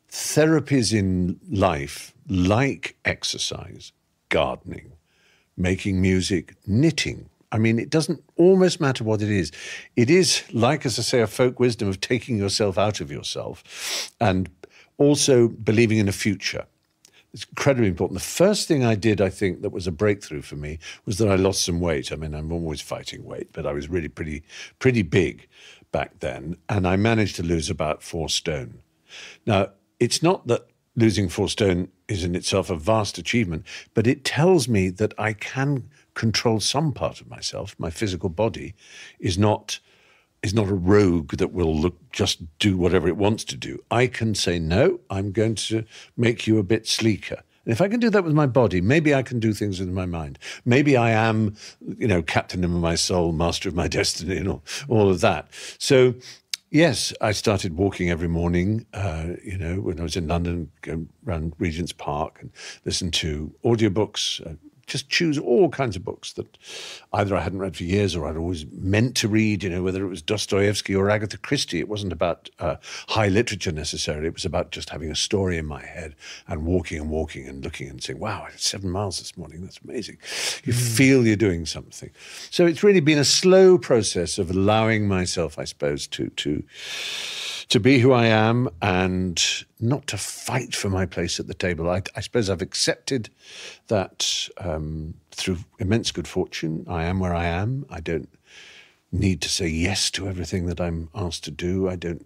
therapies in life like exercise, gardening, making music, knitting. I mean, it doesn't almost matter what it is. It is, like, as I say, a folk wisdom of taking yourself out of yourself and also believing in a future. It's incredibly important. The first thing I did, I think, that was a breakthrough for me was that I lost some weight. I mean, I'm always fighting weight, but I was really pretty big back then, and I managed to lose about 4 stone. Now, it's not that losing 4 stone is in itself a vast achievement, but it tells me that I can control some part of myself. My physical body is not a rogue that will just do whatever it wants to do. I can say, no, I'm going to make you a bit sleeker. And if I can do that with my body, maybe I can do things with my mind. Maybe I am, captain of my soul, master of my destiny, and all of that. So, yes, I started walking every morning, when I was in London, go around Regent's Park and listen to audiobooks, just choose all kinds of books that either I hadn't read for years or I'd always meant to read, whether it was Dostoevsky or Agatha Christie. It wasn't about high literature necessarily. It was about just having a story in my head and walking and looking and saying, wow, I did 7 miles this morning. That's amazing. You feel you're doing something. So it's really been a slow process of allowing myself, I suppose, to be who I am and not to fight for my place at the table. I suppose I've accepted that through immense good fortune, I am where I am. I don't need to say yes to everything that I'm asked to do. I don't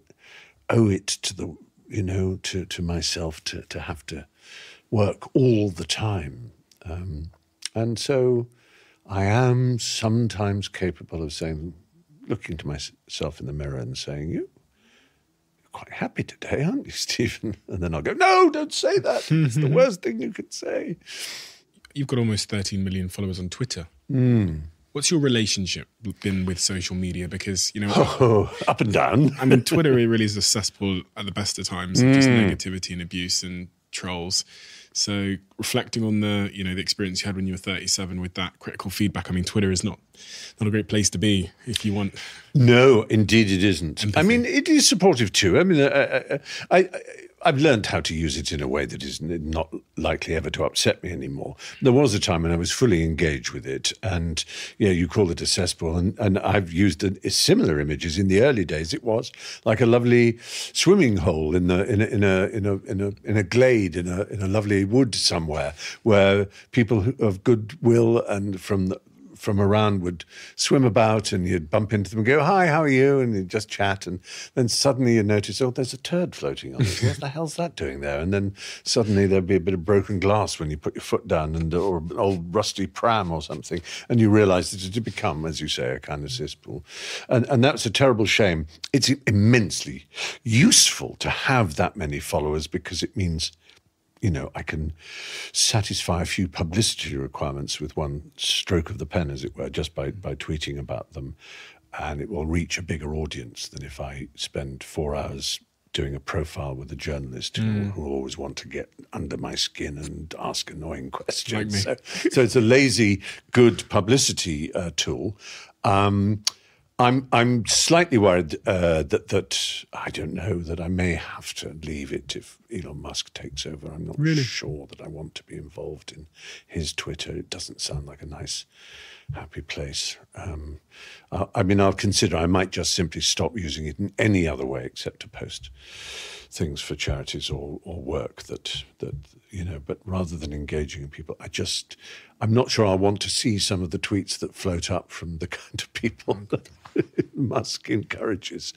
owe it to to myself to have to work all the time. And so I am sometimes capable of saying, looking to myself in the mirror and saying, you're quite happy today, aren't you, Stephen? And then I'll go, no, don't say that. It's the worst thing you could say. You've got almost 13 million followers on Twitter. What's your relationship been with social media? Because, you know, up and down. I mean, Twitter really is a cesspool at the best of times of just negativity and abuse and trolls. So reflecting on the, you know, the experience you had when you were 37 with that critical feedback, I mean, Twitter is not a great place to be if you want. No, indeed it isn't. Empathy. I mean, it is supportive too. I mean, I've learned how to use it in a way that is not likely ever to upset me anymore. There was a time when I was fully engaged with it, and you call it a cesspool, and I've used similar images in the early days. It was like a lovely swimming hole in a glade in a lovely wood somewhere, where people of goodwill and from around would swim about, and you'd bump into them and go, "Hi, how are you?" And you'd just chat, and then suddenly you'd notice, oh, there's a turd floating on it. What the hell's that doing there? And then suddenly there'd be a bit of broken glass when you put your foot down, or an old rusty pram or something, and you realise that it had become, as you say, a kind of cesspool. And that's a terrible shame. It's immensely useful to have that many followers, because it means, you know, I can satisfy a few publicity requirements with one stroke of the pen, as it were, just by tweeting about them. And it will reach a bigger audience than if I spend 4 hours doing a profile with a journalist who always want to get under my skin and ask annoying questions. Like me. So it's a lazy, good publicity tool. I'm slightly worried that I don't know, that I may have to leave it if Elon Musk takes over. I'm not sure that I want to be involved in his Twitter. It doesn't sound like a nice, happy place. I mean, I'll consider, I might just simply stop using it in any other way except to post things for charities or work that you know, but rather than engaging in people, I'm not sure I want to see some of the tweets that float up from the kind of people that Musk encourages.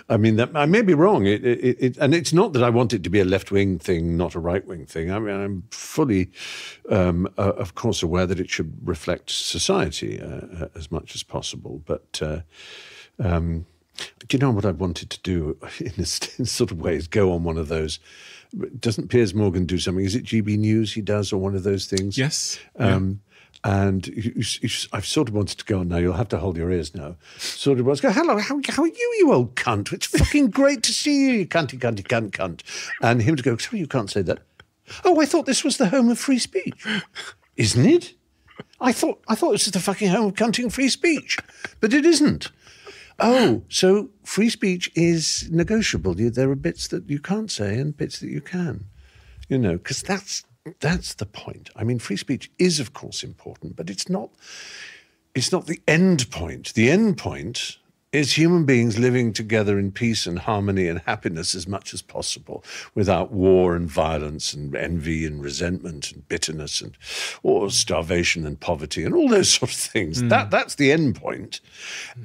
I mean, I may be wrong. And it's not that I want it to be a left-wing thing, not a right-wing thing. I mean, I'm fully, of course, aware that it should reflect society as much as possible. But do you know what I wanted to do in a sort of way is go on one of those. Doesn't Piers Morgan do something? Is it GB News he does, or one of those things? Yes. And I've sort of wanted to go on now. You'll have to hold your ears now. Sort of was go, hello, how are you, you old cunt? It's fucking great to see you, you cunty, cunty, cunt, cunt. And him to go, sorry, you can't say that. Oh, I thought this was the home of free speech. Isn't it? I thought this is the fucking home of cunting free speech. But it isn't. Oh, so free speech is negotiable. There are bits that you can't say and bits that you can, you know, because that's the point. I mean, free speech is, of course, important, but it's not the end point. The end point is human beings living together in peace and harmony and happiness as much as possible, without war and violence and envy and resentment and bitterness or starvation and poverty and all those sort of things. That's the end point.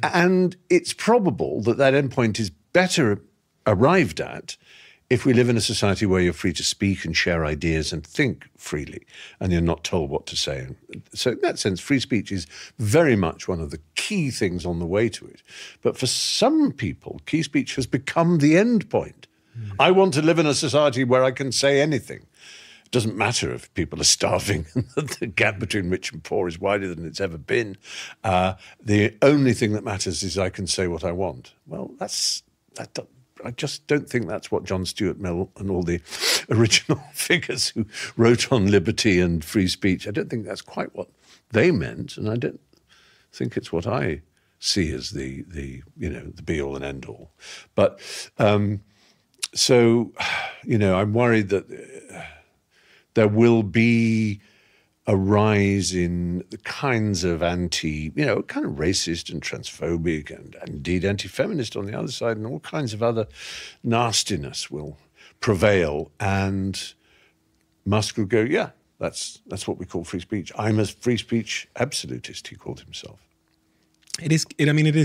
And it's probable that end point is better arrived at if we live in a society where you're free to speak and share ideas and think freely, and you're not told what to say. So in that sense, free speech is very much one of the key things on the way to it. But for some people, key speech has become the end point. I want to live in a society where I can say anything. It doesn't matter if people are starving and the gap between rich and poor is wider than it's ever been. The only thing that matters is I can say what I want. Well, I just don't think that's what John Stuart Mill and all the original figures who wrote on liberty and free speech, I don't think that's quite what they meant, and I don't think it's what I see as the be-all and end-all. But so, you know, I'm worried that there will be a rise in the kinds of kind of racist and transphobic and indeed anti-feminist on the other side, and all kinds of other nastiness will prevail. And Musk will go, yeah, that's what we call free speech. I'm a free speech absolutist, he called himself. It is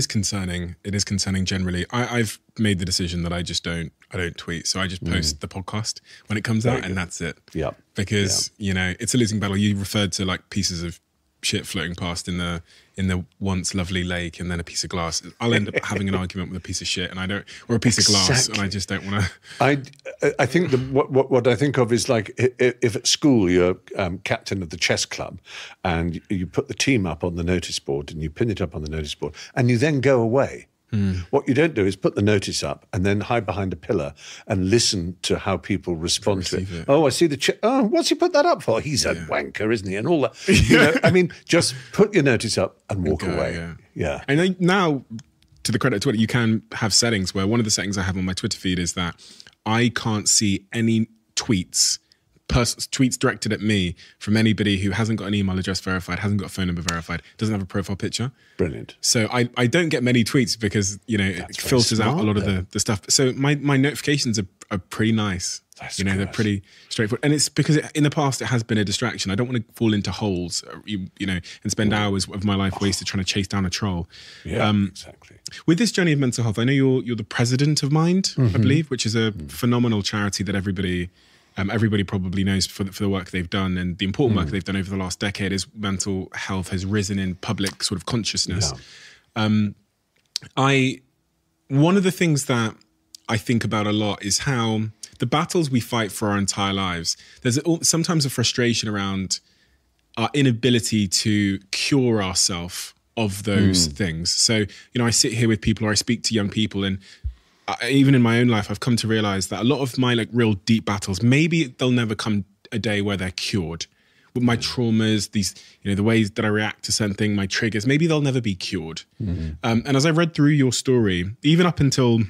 concerning. It is concerning generally. I've made the decision that I don't tweet. So I just post the podcast when it comes out, and that's it. Yeah. Because, you know, it's a losing battle. You referred to like pieces of shit floating past in the once lovely lake, and then a piece of glass. I'll end up having an argument with a piece of shit, or a piece of glass, and I just don't want to. I think what I think of is like if at school you're captain of the chess club and you put the team up on the notice board and you pin it up on the notice board and you then go away. What you don't do is put the notice up and then hide behind a pillar and listen to how people respond to it. Oh, I see oh, what's he put that up for? He's a wanker, isn't he? And all that. You know, I mean, just put your notice up and walk away. Yeah. And now, to the credit of Twitter, you can have settings where one of the settings I have on my Twitter feed is that I can't see any tweets directed at me from anybody who hasn't got an email address verified, hasn't got a phone number verified, doesn't have a profile picture. Brilliant. So I don't get many tweets because, you know, it filters out a lot of the stuff. So my notifications are pretty nice. They're pretty straightforward. And it's because in the past it has been a distraction. I don't want to fall into holes, you know, and spend hours of my life wasted trying to chase down a troll. Yeah, exactly. With this journey of mental health, I know you're the president of Mind, I believe, which is a phenomenal charity that everybody probably knows for the work they've done and the important work they've done over the last decade as mental health has risen in public sort of consciousness. Yeah. One of the things that I think about a lot is how the battles we fight for our entire lives, there's sometimes a frustration around our inability to cure ourselves of those things. So, you know, I sit here with people or I speak to young people and even in my own life, I've come to realize that a lot of my like real deep battles, maybe there'll never come a day where they're cured. With my traumas, these, you know, the ways that I react to certain things, my triggers, maybe they'll never be cured. And as I read through your story, even up until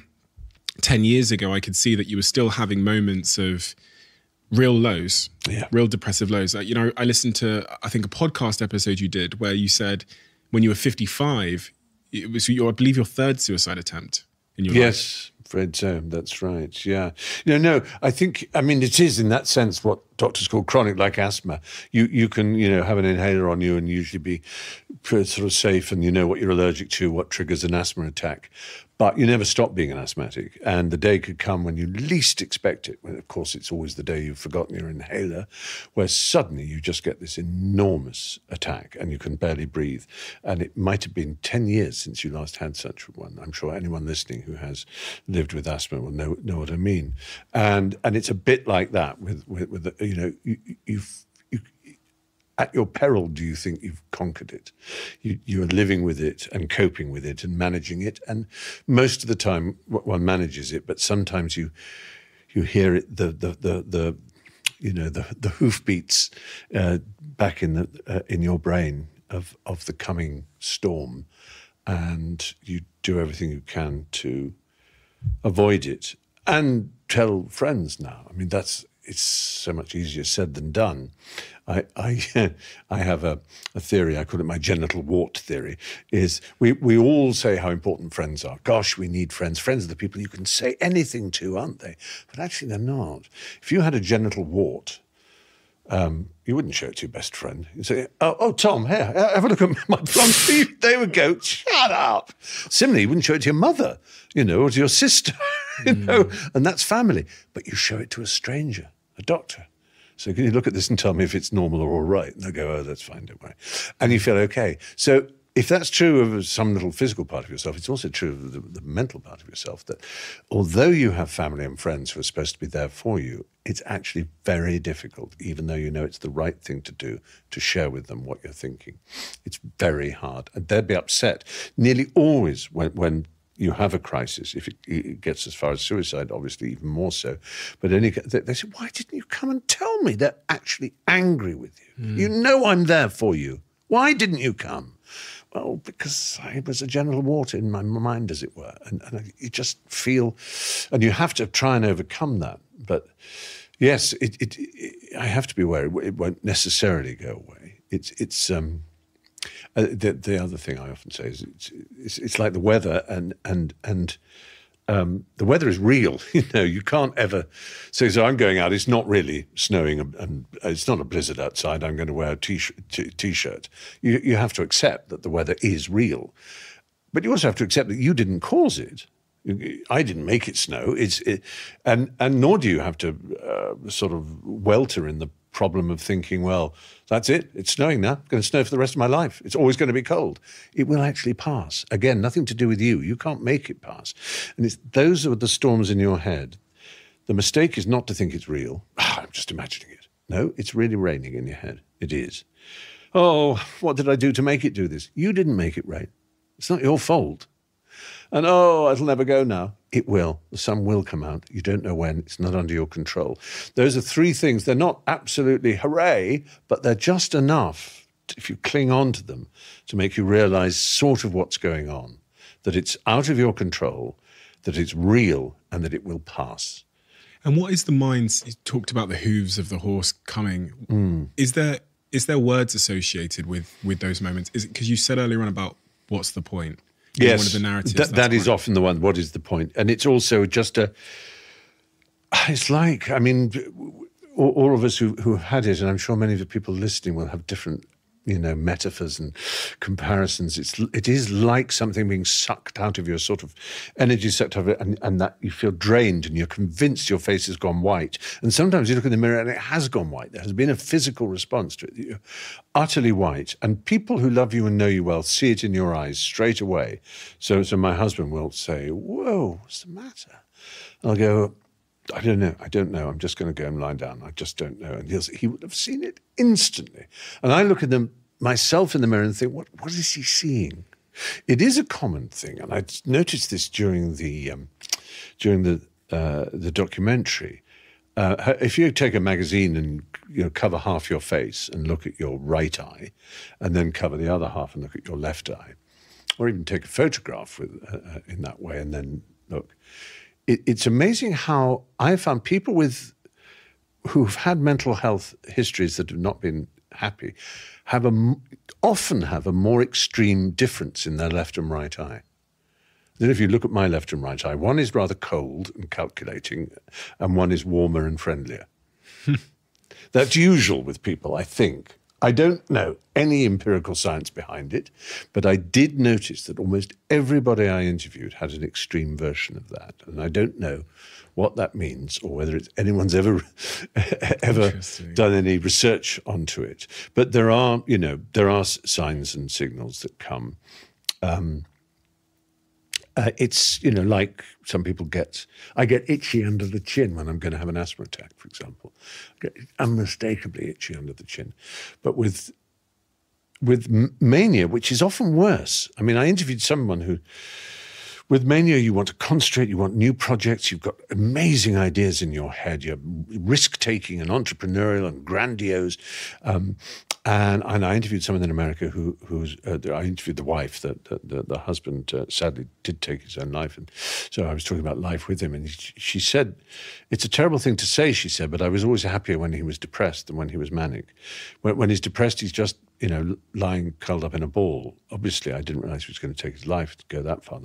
10 years ago, I could see that you were still having moments of real lows, real depressive lows. You know, I listened to, I think, a podcast episode you did where you said when you were 55, it was, I believe, your third suicide attempt in your life. Yes, Fred, that's right, yeah. No, I think, I mean, it is in that sense what doctors call chronic, like asthma. You can, you know, have an inhaler on you and usually be sort of safe and you know what you're allergic to, what triggers an asthma attack. But you never stop being an asthmatic. And the day could come when you least expect it. Well, of course, it's always the day you've forgotten your inhaler, where suddenly you just get this enormous attack and you can barely breathe. And it might have been 10 years since you last had such one. I'm sure anyone listening who has lived with asthma will know what I mean. And it's a bit like that with you know, you've at your peril, do you think you've conquered it? You are living with it and coping with it and managing it. And most of the time, one manages it, but sometimes you hear it, the hoofbeats back in your brain of the coming storm, and you do everything you can to avoid it and tell friends now. I mean, it's so much easier said than done. I have a theory, I call it my genital wart theory, is we all say how important friends are. Gosh, we need friends. Friends are the people you can say anything to, aren't they? But actually they're not. If you had a genital wart, you wouldn't show it to your best friend. You'd say, oh, Tom, here, have a look at my plum teeth. They would go, shut up. Similarly, you wouldn't show it to your mother, you know, or to your sister, you know, and that's family. But you show it to a stranger, a doctor. So can you look at this and tell me if it's normal or all right? And they'll go, oh, that's fine, don't worry. And you feel okay. So if that's true of some little physical part of yourself, it's also true of the mental part of yourself, that although you have family and friends who are supposed to be there for you, it's actually very difficult, even though you know it's the right thing to do, to share with them what you're thinking. It's very hard. And they'd be upset nearly always when you have a crisis. If it gets as far as suicide, obviously even more so. But they say, why didn't you come and tell me? They're actually angry with you. You know I'm there for you. Why didn't you come? Well, because I was a genital wart in my mind, as it were. And you just feel, and you have to try and overcome that. But yes, I have to be aware it won't necessarily go away. The other thing I often say is it's like the weather, and the weather is real. You know, you can't ever say, so I'm going out, it's not really snowing and it's not a blizzard outside, I'm going to wear a t-shirt. You have to accept that the weather is real. But you also have to accept that you didn't cause it. I didn't make it snow. And nor do you have to sort of welter in the problem of thinking, well, that's it. It's snowing now. It's going to snow for the rest of my life. It's always going to be cold. It will actually pass. Again, nothing to do with you. You can't make it pass. And those are the storms in your head The mistake is not to think it's real. I'm just imagining it. No, it's really raining in your head. It is. Oh, what did I do to make it do this? You didn't make it rain. It's not your fault. And oh, it'll never go now. It will. The sun will come out. You don't know when. It's not under your control. Those are three things. They're not absolutely hooray, but they're just enough, if you cling on to them, to make you realize sort of what's going on, that it's out of your control, that it's real, and that it will pass. And what is the mind? You talked about the hooves of the horse coming. Is there words associated with those moments? Is it because you said earlier on about what's the point? Yes, one of the narratives. That is often the one. What is the point? And it's also just it's like, I mean, all of us who've had it, and I'm sure many of the people listening will have different, metaphors and comparisons. It is like something being sucked out of your sort of energy, sucked out of it, and that you feel drained and you're convinced your face has gone white. And sometimes you look in the mirror and it has gone white. There has been a physical response to it. You're utterly white. And people who love you and know you well see it in your eyes straight away. So my husband will say, "Whoa, what's the matter?" And I'll go, "I don't know. I'm just going to go and lie down. I just don't know." And he would have seen it instantly. And I look at myself in the mirror and think, what is he seeing? It is a common thing. And I noticed this during the documentary. If you take a magazine and cover half your face and look at your right eye, and then cover the other half and look at your left eye, or even take a photograph in that way and then look, it's amazing how I found people who've had mental health histories that have not been happy often have a more extreme difference in their left and right eye. Then if you look at my left and right eye, one is rather cold and calculating, and one is warmer and friendlier. That's usual with people, I think. I don't know any empirical science behind it, but I did notice that almost everybody I interviewed had an extreme version of that. And I don't know what that means or whether anyone's ever done any research onto it. But there are signs and signals that come. It's, like some people I get itchy under the chin when I'm going to have an asthma attack, for example. I get unmistakably itchy under the chin. But with mania, which is often worse. I mean, I interviewed someone who, with mania, you want to concentrate, you want new projects, you've got amazing ideas in your head, you're risk-taking and entrepreneurial and grandiose. And I interviewed someone in America I interviewed the wife, the husband sadly did take his own life. And so I was talking about life with him. And she said, it's a terrible thing to say, she said, but I was always happier when he was depressed than when he was manic. When he's depressed, he's just, lying curled up in a ball. Obviously, I didn't realize he was going to take his life to go that far.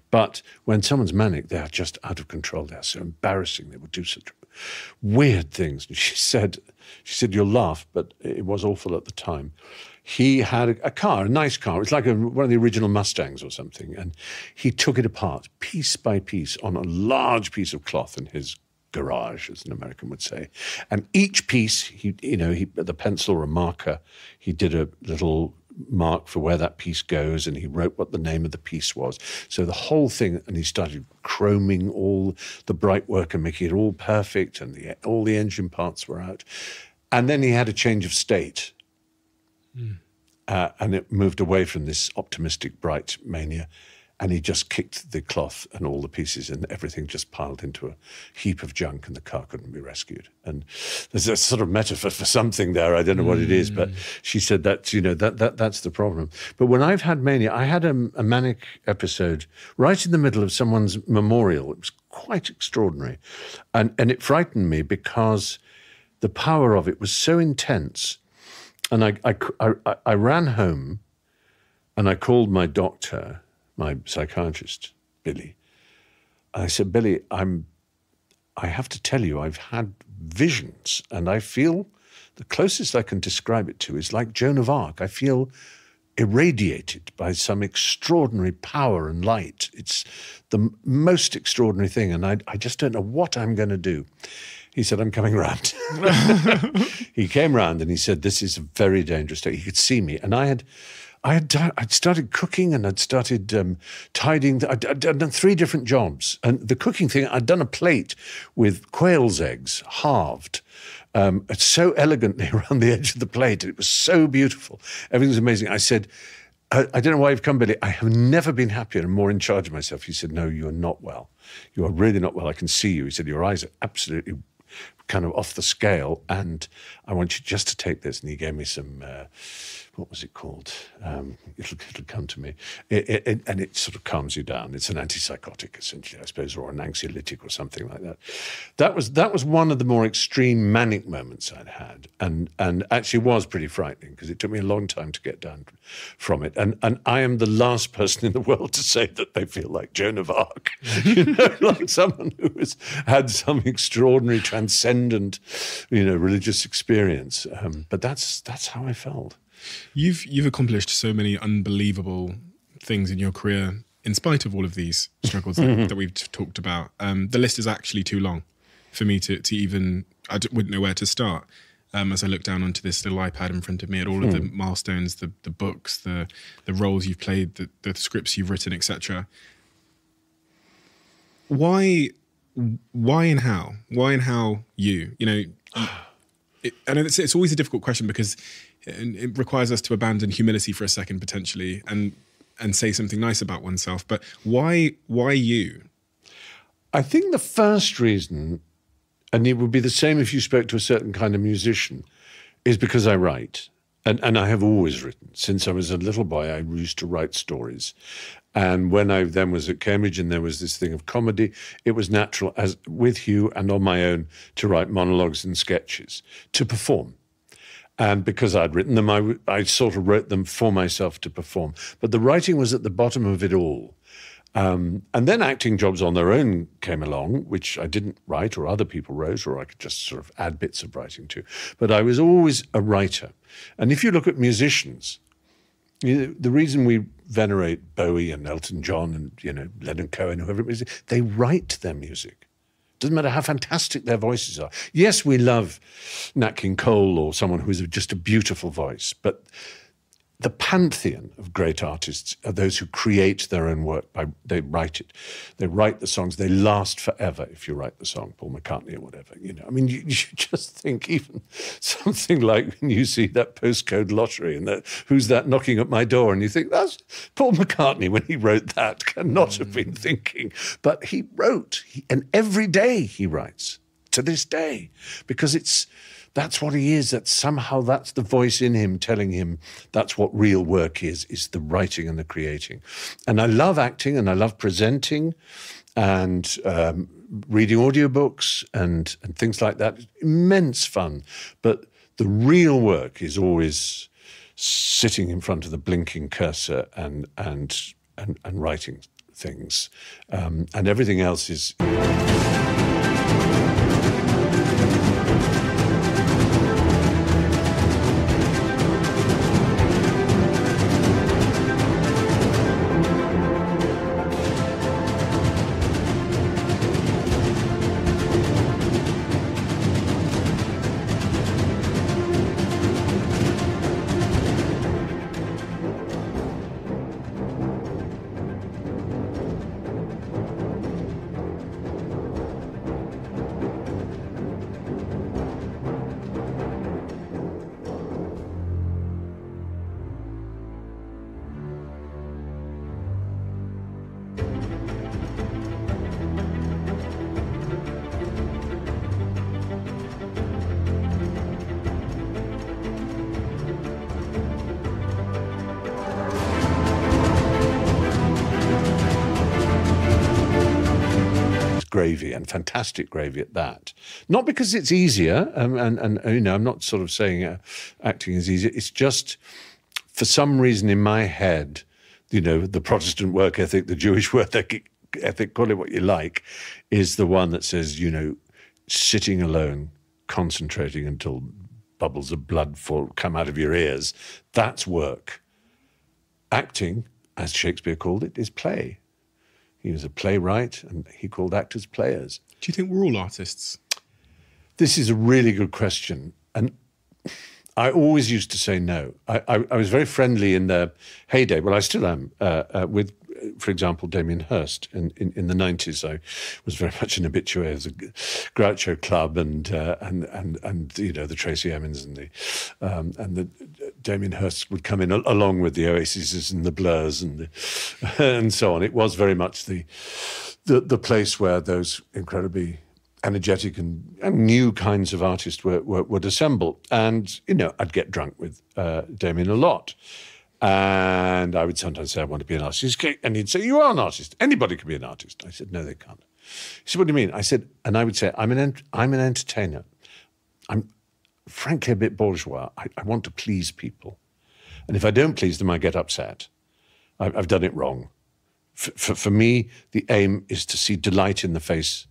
But when someone's manic, they are just out of control. They are so embarrassing. They will do such weird things. And she said, you'll laugh, but it was awful at the time. He had a car, a nice car. It was like one of the original Mustangs or something. And he took it apart piece by piece on a large piece of cloth in his garage, as an American would say. And each piece, he the pencil or a marker, he did a little mark for where that piece goes, and he wrote what the name of the piece was. So the whole thing, and he started chroming all the bright work and making it all perfect, and all the engine parts were out. And then he had a change of state. And it moved away from this optimistic, bright mania, and he just kicked the cloth and all the pieces, and everything just piled into a heap of junk, and the car couldn't be rescued. And there's a sort of metaphor for something there. I don't know what it is, but she said that that's the problem. But when I've had mania, I had a manic episode right in the middle of someone's memorial. It was quite extraordinary, and it frightened me because the power of it was so intense. And I ran home, and I called my doctor, my psychiatrist, Billy. And I said, Billy, I have to tell you, I've had visions, and I feel the closest I can describe it to is like Joan of Arc. I feel irradiated by some extraordinary power and light. It's the most extraordinary thing, and I just don't know what I'm going to do. He said, I'm coming round. He came round and he said, this is a very dangerous day. He could see me. And I I'd started cooking and I'd started tidying. I'd done 3 different jobs. And the cooking thing, I'd done a plate with quail's eggs, halved, so elegantly around the edge of the plate. It was so beautiful. Everything was amazing. I said, I don't know why you've come, Billy. I have never been happier and more in charge of myself. He said, no, you're not well. You are really not well. I can see you. He said, your eyes are absolutely kind of off the scale, and I want you just to take this. And he gave me some, what was it called? It'll come to me. And it sort of calms you down. It's an antipsychotic, essentially, I suppose, or an anxiolytic or something like that. That was one of the more extreme manic moments I'd had, and actually was pretty frightening because it took me a long time to get down from it. And I am the last person in the world to say that they feel like Joan of Arc, like someone who has had some extraordinary transcendent, religious experience. But that's how I felt. You've accomplished so many unbelievable things in your career, in spite of all of these struggles that we've talked about. The list is actually too long for me to even. Wouldn't know where to start. As I look down onto this little iPad in front of me at all of the milestones, the books, the roles you've played, the scripts you've written, etc. Why and how? Why and how you? I know it's always a difficult question because it requires us to abandon humility for a second potentially and say something nice about oneself. But why you? I think the first reason, and it would be the same if you spoke to a certain kind of musician, is because I write. And I have always written. Since I was a little boy, I used to write stories. And when I then was at Cambridge and there was this thing of comedy, it was natural, as with Hugh and on my own, to write monologues and sketches, to perform. And because I'd written them, I sort of wrote them for myself to perform. But the writing was at the bottom of it all. And then acting jobs on their own came along, which I didn't write or other people wrote, or I could just sort of add bits of writing to. But I was always a writer. And if you look at musicians, the reason we venerate Bowie and Elton John and, Leonard Cohen, whoever it is, they write their music. Doesn't matter how fantastic their voices are. Yes, we love Nat King Cole or someone who is just a beautiful voice, but the pantheon of great artists are those who create their own work. They write it. They write the songs. They last forever if you write the song, Paul McCartney or whatever. I mean, you just think even something like when you see that postcode lottery and who's that knocking at my door, and you think, that's Paul McCartney when he wrote that, cannot have been thinking. But he wrote, and every day he writes, to this day, because that's what he is. That's the voice in him telling him that's what real work is the writing and the creating. And I love acting and I love presenting and reading audiobooks and things like that. Immense fun. But the real work is always sitting in front of the blinking cursor and writing things. And everything else is... gravy, and fantastic gravy at that. Not because it's easier, and I'm not sort of saying acting is easier. It's just, for some reason in my head, the Protestant work ethic, the Jewish work ethic, call it what you like, is the one that says, sitting alone, concentrating until bubbles of blood come out of your ears. That's work. Acting, as Shakespeare called it, is play. He was a playwright, and he called actors players. Do you think we're all artists? This is a really good question. And I always used to say no. I was very friendly in the heyday. Well, I still am with, for example, Damien Hirst. In the 90s, I was very much an habitué of the Groucho Club and the Tracy Emins and the Damien Hirst would come in along with the Oases and the Blurs and so on. It was very much the place where those incredibly energetic and new kinds of artists would assemble. And, I'd get drunk with Damien a lot. And I would sometimes say, I want to be an artist. And he'd say, you are an artist. Anybody can be an artist. I said, no, they can't. He said, what do you mean? I said, and I would say, I'm an entertainer. I'm frankly a bit bourgeois. I want to please people. And if I don't please them, I get upset. I've done it wrong. For me, the aim is to see delight in the face.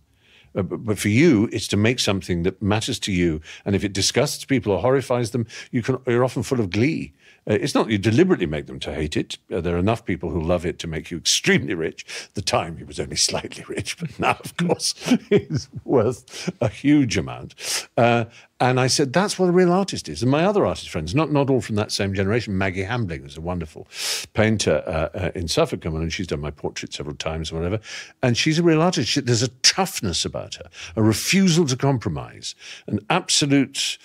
But for you, it's to make something that matters to you. And if it disgusts people or horrifies them, you're often full of glee. It's not you deliberately make them to hate it. There are enough people who love it to make you extremely rich. At the time, he was only slightly rich, but now, of course, he's worth a huge amount. And I said, that's what a real artist is. And my other artist friends, not all from that same generation, Maggie Hambling was a wonderful painter in Suffolk, and she's done my portrait several times or whatever. And she's a real artist. There's a toughness about her, a refusal to compromise, an absolute...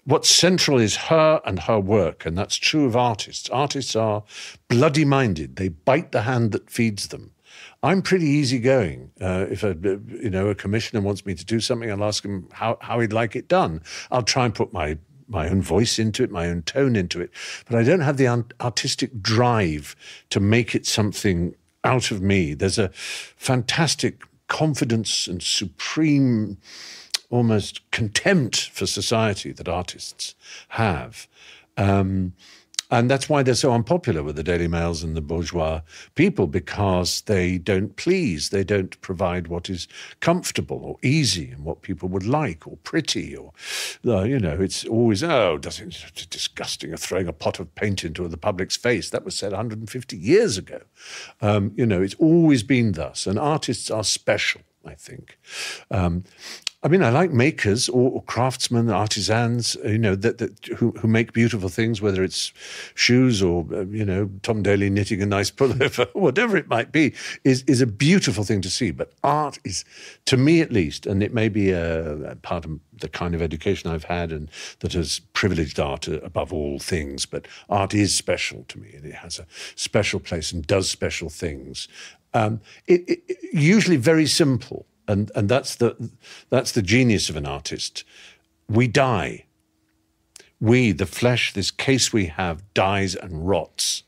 What's central is her and her work, and that's true of artists. Artists are bloody-minded. They bite the hand that feeds them. I'm pretty easygoing. If a commissioner wants me to do something, I'll ask him how he'd like it done. I'll try and put my own voice into it, my own tone into it, but I don't have the artistic drive to make it something out of me. There's a fantastic confidence and supreme almost contempt for society that artists have. And that's why they're so unpopular with the Daily Mails and the bourgeois people, because they don't please. They don't provide what is comfortable or easy and what people would like or pretty or, it's always, it's disgusting, or throwing a pot of paint into the public's face. That was said 150 years ago. It's always been thus. And artists are special, I think. I like makers or craftsmen, artisans, who make beautiful things, whether it's shoes or, Tom Daly knitting a nice pullover, whatever it might be, is a beautiful thing to see. But art is, to me at least, and it may be a part of the kind of education I've had and that has privileged art above all things, but art is special to me, and it has a special place and does special things. It usually very simple. And that's the genius of an artist. We die. We, the flesh, this case we have, dies and rots.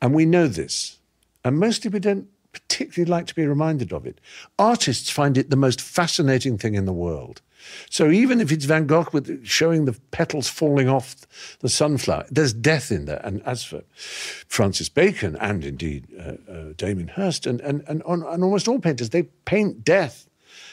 And we know this. And mostly we don't particularly like to be reminded of it. Artists find it the most fascinating thing in the world. So even if it's Van Gogh with showing the petals falling off the sunflower, there's death in there. And as for Francis Bacon and indeed Damien Hirst and almost all painters, they paint death.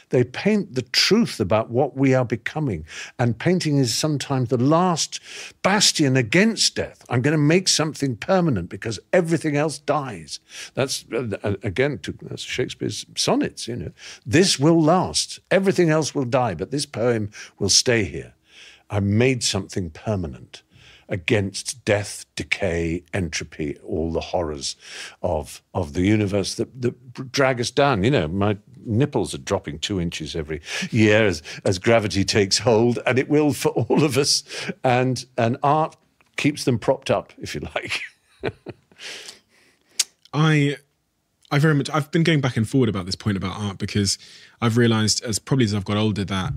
They paint the truth about what we are becoming. And painting is sometimes the last bastion against death. I'm going to make something permanent because everything else dies. That's, again, that's Shakespeare's sonnets, This will last. Everything else will die, but this poem will stay here. I made something permanent against death, decay, entropy, all the horrors of the universe that drag us down. My nipples are dropping 2 inches every year as gravity takes hold, and it will for all of us. And art keeps them propped up, if you like. I very much, I've been going back and forward about this point about art, because I've realised as I've got older that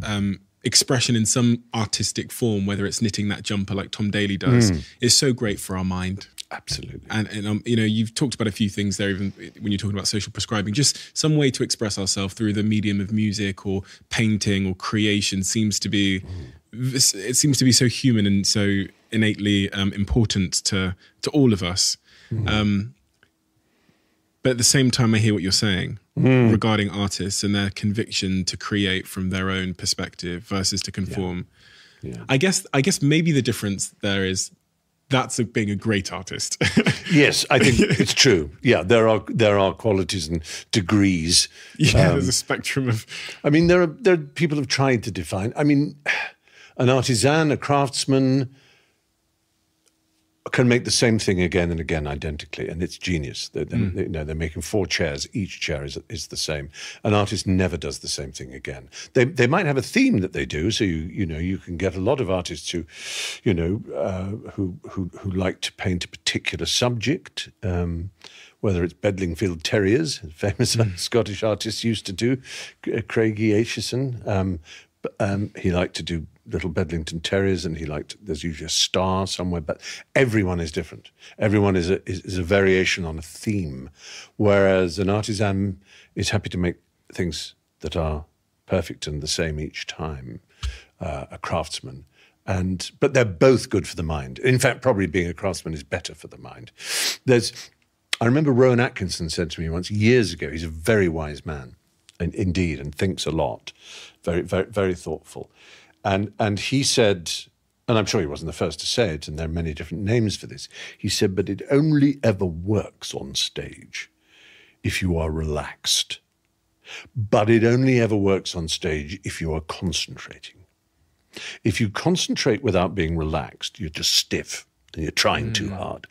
expression in some artistic form, whether it's knitting that jumper like Tom Daly does, is so great for our mind. Absolutely. And you've talked about a few things there, even when you're talking about social prescribing. Just some way to express ourselves through the medium of music or painting or creation seems to be, it seems to be so human and so innately important to all of us. But at the same time, I hear what you're saying regarding artists and their conviction to create from their own perspective versus to conform. Yeah. I guess maybe the difference there is that's being a great artist. Yes, I think it's true. Yeah, there are qualities and degrees. Yeah, there's a spectrum of. There are people who've tried to define. An artisan, a craftsman, can make the same thing again and again identically, and it's genius. They're making 4 chairs. Each chair is the same. An artist never does the same thing again. They might have a theme that they do. So you can get a lot of artists who like to paint a particular subject. Whether it's Bedlingfield Terriers, famous Scottish artists used to do, Craigie Aitchison. He liked to do little Bedlington Terriers, and there's usually a star somewhere, but everyone is different. Everyone is a variation on a theme, whereas an artisan is happy to make things that are perfect and the same each time, a craftsman. But they're both good for the mind. In fact, probably being a craftsman is better for the mind. I remember Rowan Atkinson said to me once, years ago, he's a very wise man, indeed, and thinks a lot, very, very, very thoughtful. And he said, and I'm sure he wasn't the first to say it, and there are many different names for this, he said, but it only ever works on stage if you are relaxed. But it only ever works on stage if you are concentrating. If you concentrate without being relaxed, you're just stiff. And you're trying too hard.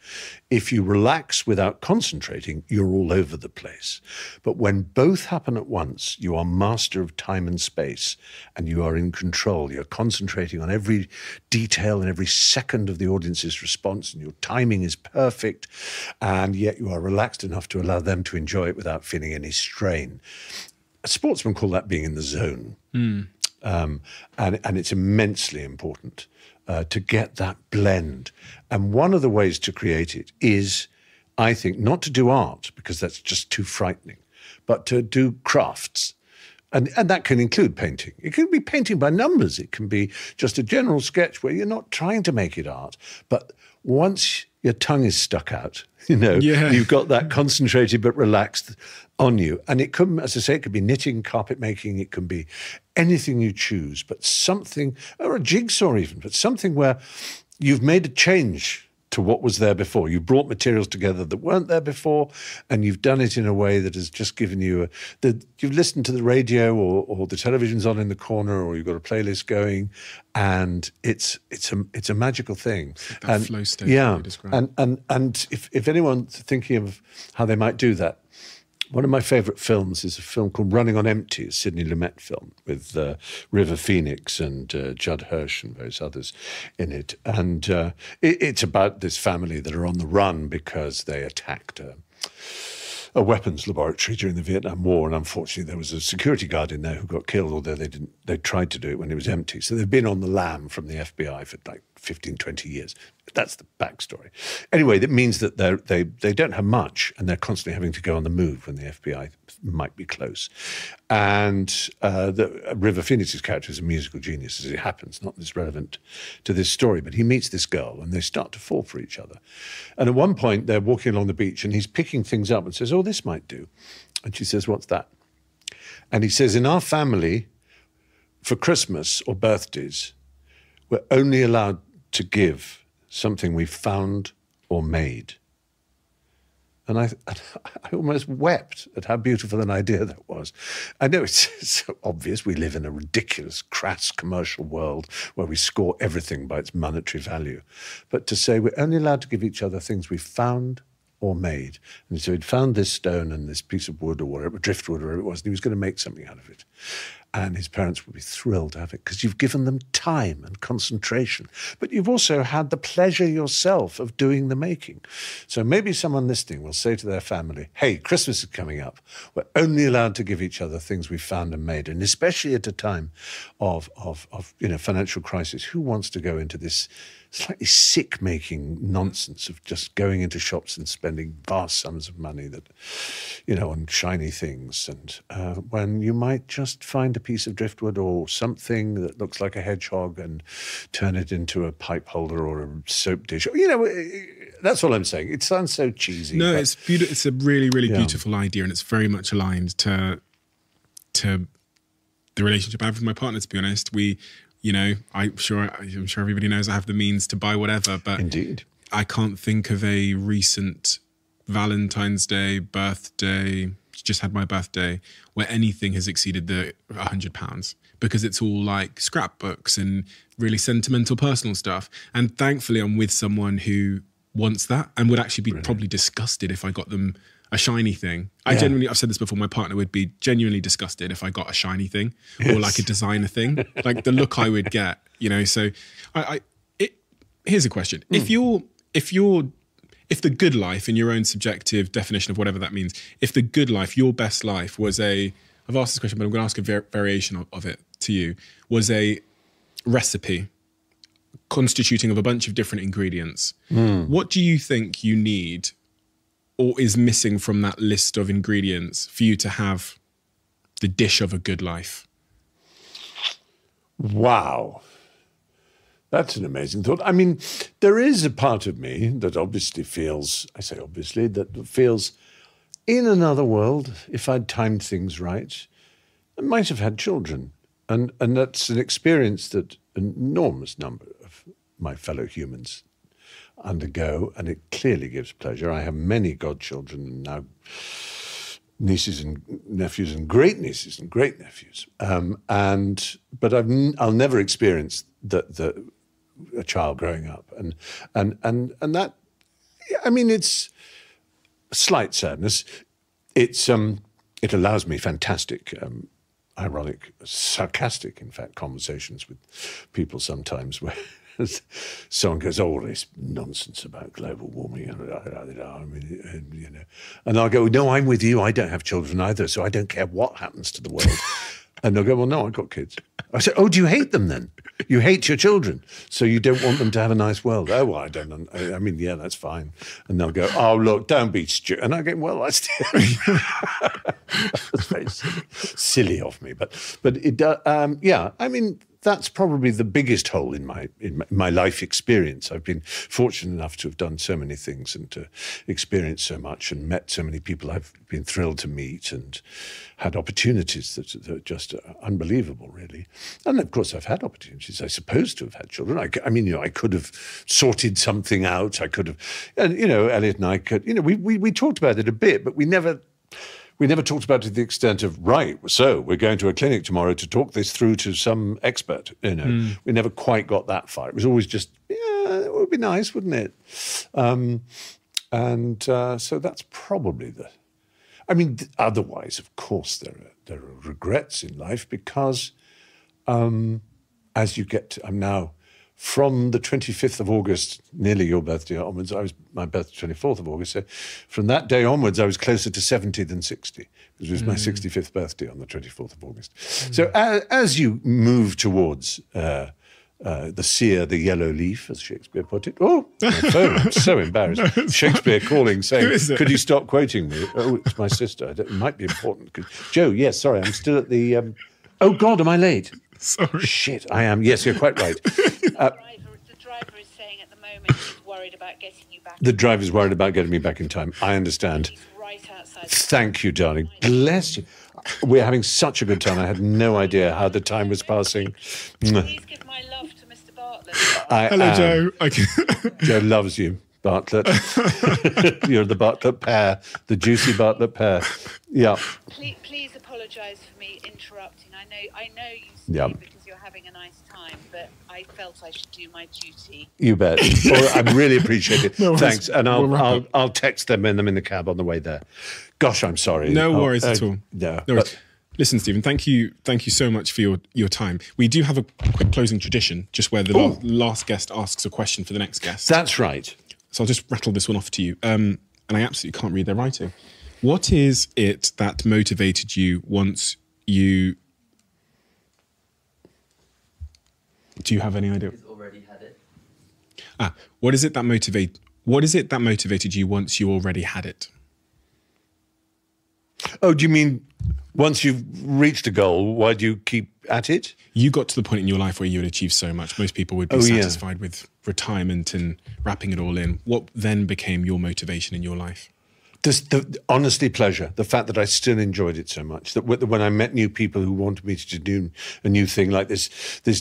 If you relax without concentrating, you're all over the place. But when both happen at once, you are master of time and space, and you are in control. You're concentrating on every detail and every second of the audience's response, and your timing is perfect, and yet you are relaxed enough to allow them to enjoy it without feeling any strain. Sportsmen call that being in the zone. And it's immensely important to get that blend. And one of the ways to create it is, I think, not to do art, because that's just too frightening, but to do crafts. And that can include painting. It can be painting by numbers. It can be just a general sketch where you're not trying to make it art. But once your tongue is stuck out, you've got that concentrated but relaxed on you. And it could, as I say, it could be knitting, carpet making, it can be anything you choose, but something, or a jigsaw even, but something where you've made a change to what was there before. You brought materials together that weren't there before, and you've done it in a way that has just given you you've listened to the radio or the television's on in the corner, or you've got a playlist going, and it's a magical thing. That flow state. Yeah, and if anyone's thinking of how they might do that, one of my favourite films is a film called Running on Empty, a Sidney Lumet film with River Phoenix and Judd Hirsch and various others in it. And it's about this family that are on the run because they attacked a weapons laboratory during the Vietnam War, and unfortunately there was a security guard in there who got killed, although they tried to do it when it was empty. So they've been on the lam from the FBI for like 15, 20 years. That's the backstory. Anyway, that means that they don't have much, and they're constantly having to go on the move when the FBI might be close. And the River Phoenix's character is a musical genius, as it happens, not as relevant to this story, but he meets this girl, and they start to fall for each other. And at one point, they're walking along the beach, and he's picking things up and says, "Oh, this might do." And she says, "What's that?" And he says, "In our family, for Christmas or birthdays, we're only allowed to give something we found or made." And I almost wept at how beautiful an idea that was. I know it's so obvious. We live in a ridiculous, crass commercial world where we score everything by its monetary value. But to say we're only allowed to give each other things we found or made. And so he'd found this stone and this piece of wood or whatever, driftwood or whatever it was, and he was going to make something out of it. And his parents would be thrilled to have it because you've given them time and concentration. But you've also had the pleasure yourself of doing the making. So maybe someone listening will say to their family, "Hey, Christmas is coming up. We're only allowed to give each other things we've found and made." And especially at a time of financial crisis, who wants to go into this slightly sick-making nonsense of just going into shops and spending vast sums of money on shiny things, and when you might just find a piece of driftwood or something that looks like a hedgehog and turn it into a pipe holder or a soap dish. That's all I'm saying. It sounds so cheesy. No, it's beautiful. It's a really, really beautiful idea, and it's very much aligned to the relationship I have with my partner. To be honest, I'm sure everybody knows I have the means to buy whatever, but indeed, I can't think of a recent Valentine's Day, birthday, just had my birthday where anything has exceeded the £100 because it's all like scrapbooks and really sentimental personal stuff. And thankfully I'm with someone who wants that and would actually be probably disgusted if I got them a shiny thing. I've said this before, my partner would be genuinely disgusted if I got a shiny thing or like a designer thing, like the look I would get, you know. So here's a question. If the good life, in your own subjective definition of whatever that means, if the good life, your best life was I've asked this question, but I'm going to ask a variation of it to you, was a recipe constituting of a bunch of different ingredients, what do you think you need or is missing from that list of ingredients for you to have the dish of a good life? Wow. That's an amazing thought. I mean, there is a part of me that obviously feels, I say obviously, that feels in another world, if I'd timed things right, I might have had children. And that's an experience that an enormous number of my fellow humans undergo, and it clearly gives pleasure. I have many godchildren and now nieces and nephews and great nieces and great nephews. But I'll never experience a child growing up, and that, I mean, it's a slight sadness. It allows me fantastic, ironic, sarcastic, in fact, conversations with people sometimes where someone goes, "Oh, all this nonsense about global warming," and I'll go, "No, I'm with you. I don't have children either, so I don't care what happens to the world." And they'll go, "Well, no, I've got kids." I said, "Oh, do you hate them then? You hate your children, so you don't want them to have a nice world?" "Oh, well, I don't. I mean, yeah, that's fine." And they'll go, "Oh, look, don't be stupid." And I go, "Well, that's very silly of me, but it does. Yeah, I mean, that's probably the biggest hole in my life experience. I've been fortunate enough to have done so many things and to experience so much and met so many people I've been thrilled to meet and had opportunities that are just unbelievable, really. And of course, I've had opportunities, I suppose, to have had children. I mean, you know, I could have sorted something out. I could have, and, you know, Elliot and I could, you know, we talked about it a bit, but we never talked about it to the extent of, right, so we're going to a clinic tomorrow to talk this through to some expert. You know, we never quite got that far. It was always just, yeah, it would be nice, wouldn't it? So that's probably I mean, otherwise, of course, there are regrets in life because as you get to, I'm now, from the 25th of August, nearly your birthday onwards, my birthday 24th of August, so from that day onwards, I was closer to 70 than 60. It was my 65th birthday on the 24th of August. So as you move towards the sear, the yellow leaf, as Shakespeare put it. Oh, my phone, I'm so embarrassed. Shakespeare calling, saying, "Could you stop quoting me?" Oh, it's my sister. It might be important. Joe, yes, sorry, I'm still at the... Oh, God, am I late? Sorry. Shit, I am. Yes, you're quite right. The driver is saying at the moment he's worried about getting you back. The driver's worried about getting me back in time. I understand. He's right outside. Thank you, darling. Bless you. We're having such a good time. I had no idea how the time was passing. Please give my love to Mr. Bartlett. Hello, Joe. Joe loves you, Bartlett. You're the Bartlett pear, the juicy Bartlett pear. Yeah. Please apologise for me interrupting. I know you stayed because you're having a nice time, but I felt I should do my duty. You bet. I really appreciate it. No, thanks. And I'll text them in the cab on the way there. Gosh, I'm sorry. No worries at all. Yeah. No worries. Listen, Stephen, thank you so much for your time. We do have a quick closing tradition, just where the last guest asks a question for the next guest. That's right. So I'll just rattle this one off to you. And I absolutely can't read their writing. What is it that motivated you once you... Do you have any idea? He's already had it. What is it that motivated you once you already had it? Oh, do you mean once you've reached a goal, why do you keep at it? You got to the point in your life where you had achieved so much. Most people would be satisfied with retirement and wrapping it all in. What then became your motivation in your life? Honestly, pleasure. The fact that I still enjoyed it so much. That when I met new people who wanted me to do a new thing like this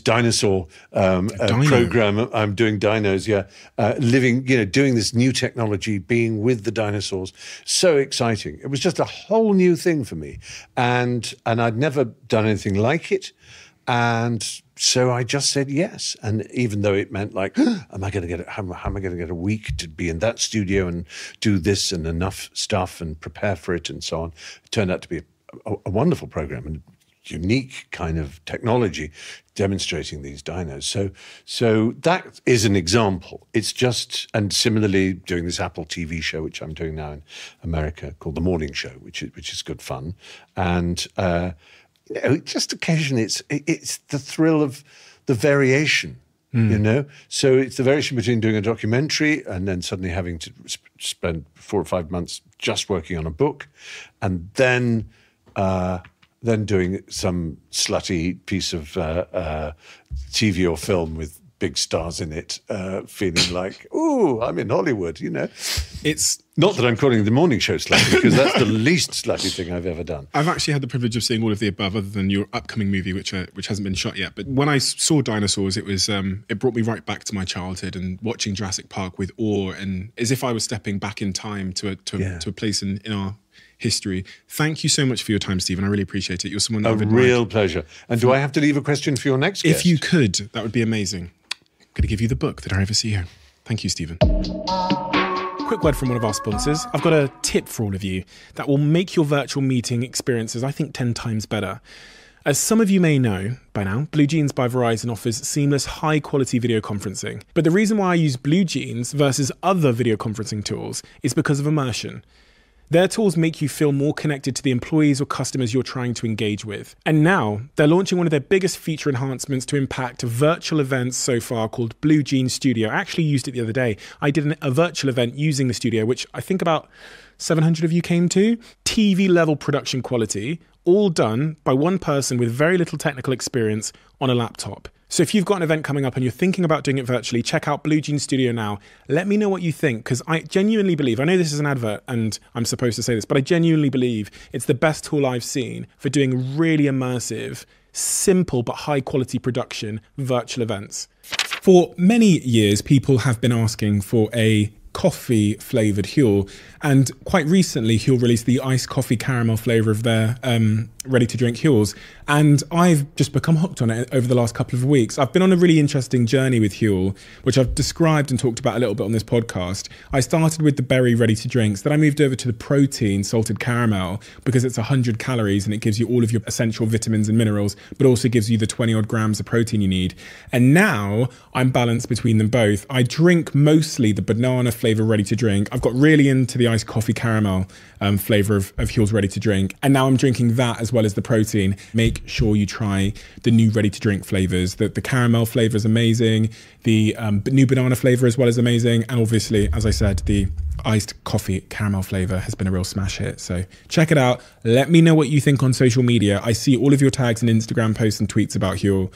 dinosaur program. I'm doing dinos, living, doing this new technology, being with the dinosaurs. So exciting. It was just a whole new thing for me. And I'd never done anything like it. And so I just said yes. And even though it meant like, how am I going to get a week to be in that studio and do this and enough stuff and prepare for it and so on? It turned out to be a wonderful program and unique kind of technology demonstrating these dinos. So that is an example. It's just, and similarly doing this Apple TV show, which I'm doing now in America, called The Morning Show, which is good fun. And, just occasionally it's the thrill of the variation, So it's the variation between doing a documentary and then suddenly having to spend 4 or 5 months just working on a book, and then doing some slutty piece of TV or film with big stars in it, feeling like, ooh, I'm in Hollywood, It's not that I'm calling The Morning Show slutty, because that's the least slutty thing I've ever done. I've actually had the privilege of seeing all of the above, other than your upcoming movie, which hasn't been shot yet. But when I saw dinosaurs, it brought me right back to my childhood and watching Jurassic Park with awe, and as if I was stepping back in time to a place in our history. Thank you so much for your time, Stephen. I really appreciate it. You're someone that I've admired. A real pleasure. And do I have to leave a question for your next guest? If you could, that would be amazing. I'm going to give you the book, The Diary of a CEO. Thank you, Stephen. Quick word from one of our sponsors. I've got a tip for all of you that will make your virtual meeting experiences, I think, 10 times better. As some of you may know by now, BlueJeans by Verizon offers seamless, high-quality video conferencing. But the reason why I use BlueJeans versus other video conferencing tools is because of immersion. Their tools make you feel more connected to the employees or customers you're trying to engage with. And now, they're launching one of their biggest feature enhancements to impact virtual events so far, called BlueJeans Studio. I actually used it the other day. I did a virtual event using the studio, which I think about 700 of you came to. TV-level production quality, all done by one person with very little technical experience on a laptop. So if you've got an event coming up and you're thinking about doing it virtually, check out BlueJeans Studio now. Let me know what you think, because I genuinely believe, I know this is an advert and I'm supposed to say this, but I genuinely believe it's the best tool I've seen for doing really immersive, simple but high quality production virtual events. For many years, people have been asking for a coffee flavoured Huel, and quite recently Huel released the iced coffee caramel flavour of their ready-to-drink Huels, and I've just become hooked on it over the last couple of weeks. I've been on a really interesting journey with Huel, which I've described and talked about a little bit on this podcast. I started with the berry ready-to-drinks, then I moved over to the protein salted caramel because it's 100 calories and it gives you all of your essential vitamins and minerals, but also gives you the 20 odd grams of protein you need. And now I'm balanced between them both. I drink mostly the banana flavour ready-to-drink. I've got really into the iced coffee caramel flavour of Huel's ready-to-drink, and now I'm drinking that as well as the protein. Make sure you try the new ready-to-drink flavours. The caramel flavour is amazing, the new banana flavour as well is amazing, and obviously, as I said, the iced coffee caramel flavour has been a real smash hit. So check it out. Let me know what you think on social media. I see all of your tags and Instagram posts and tweets about Huel.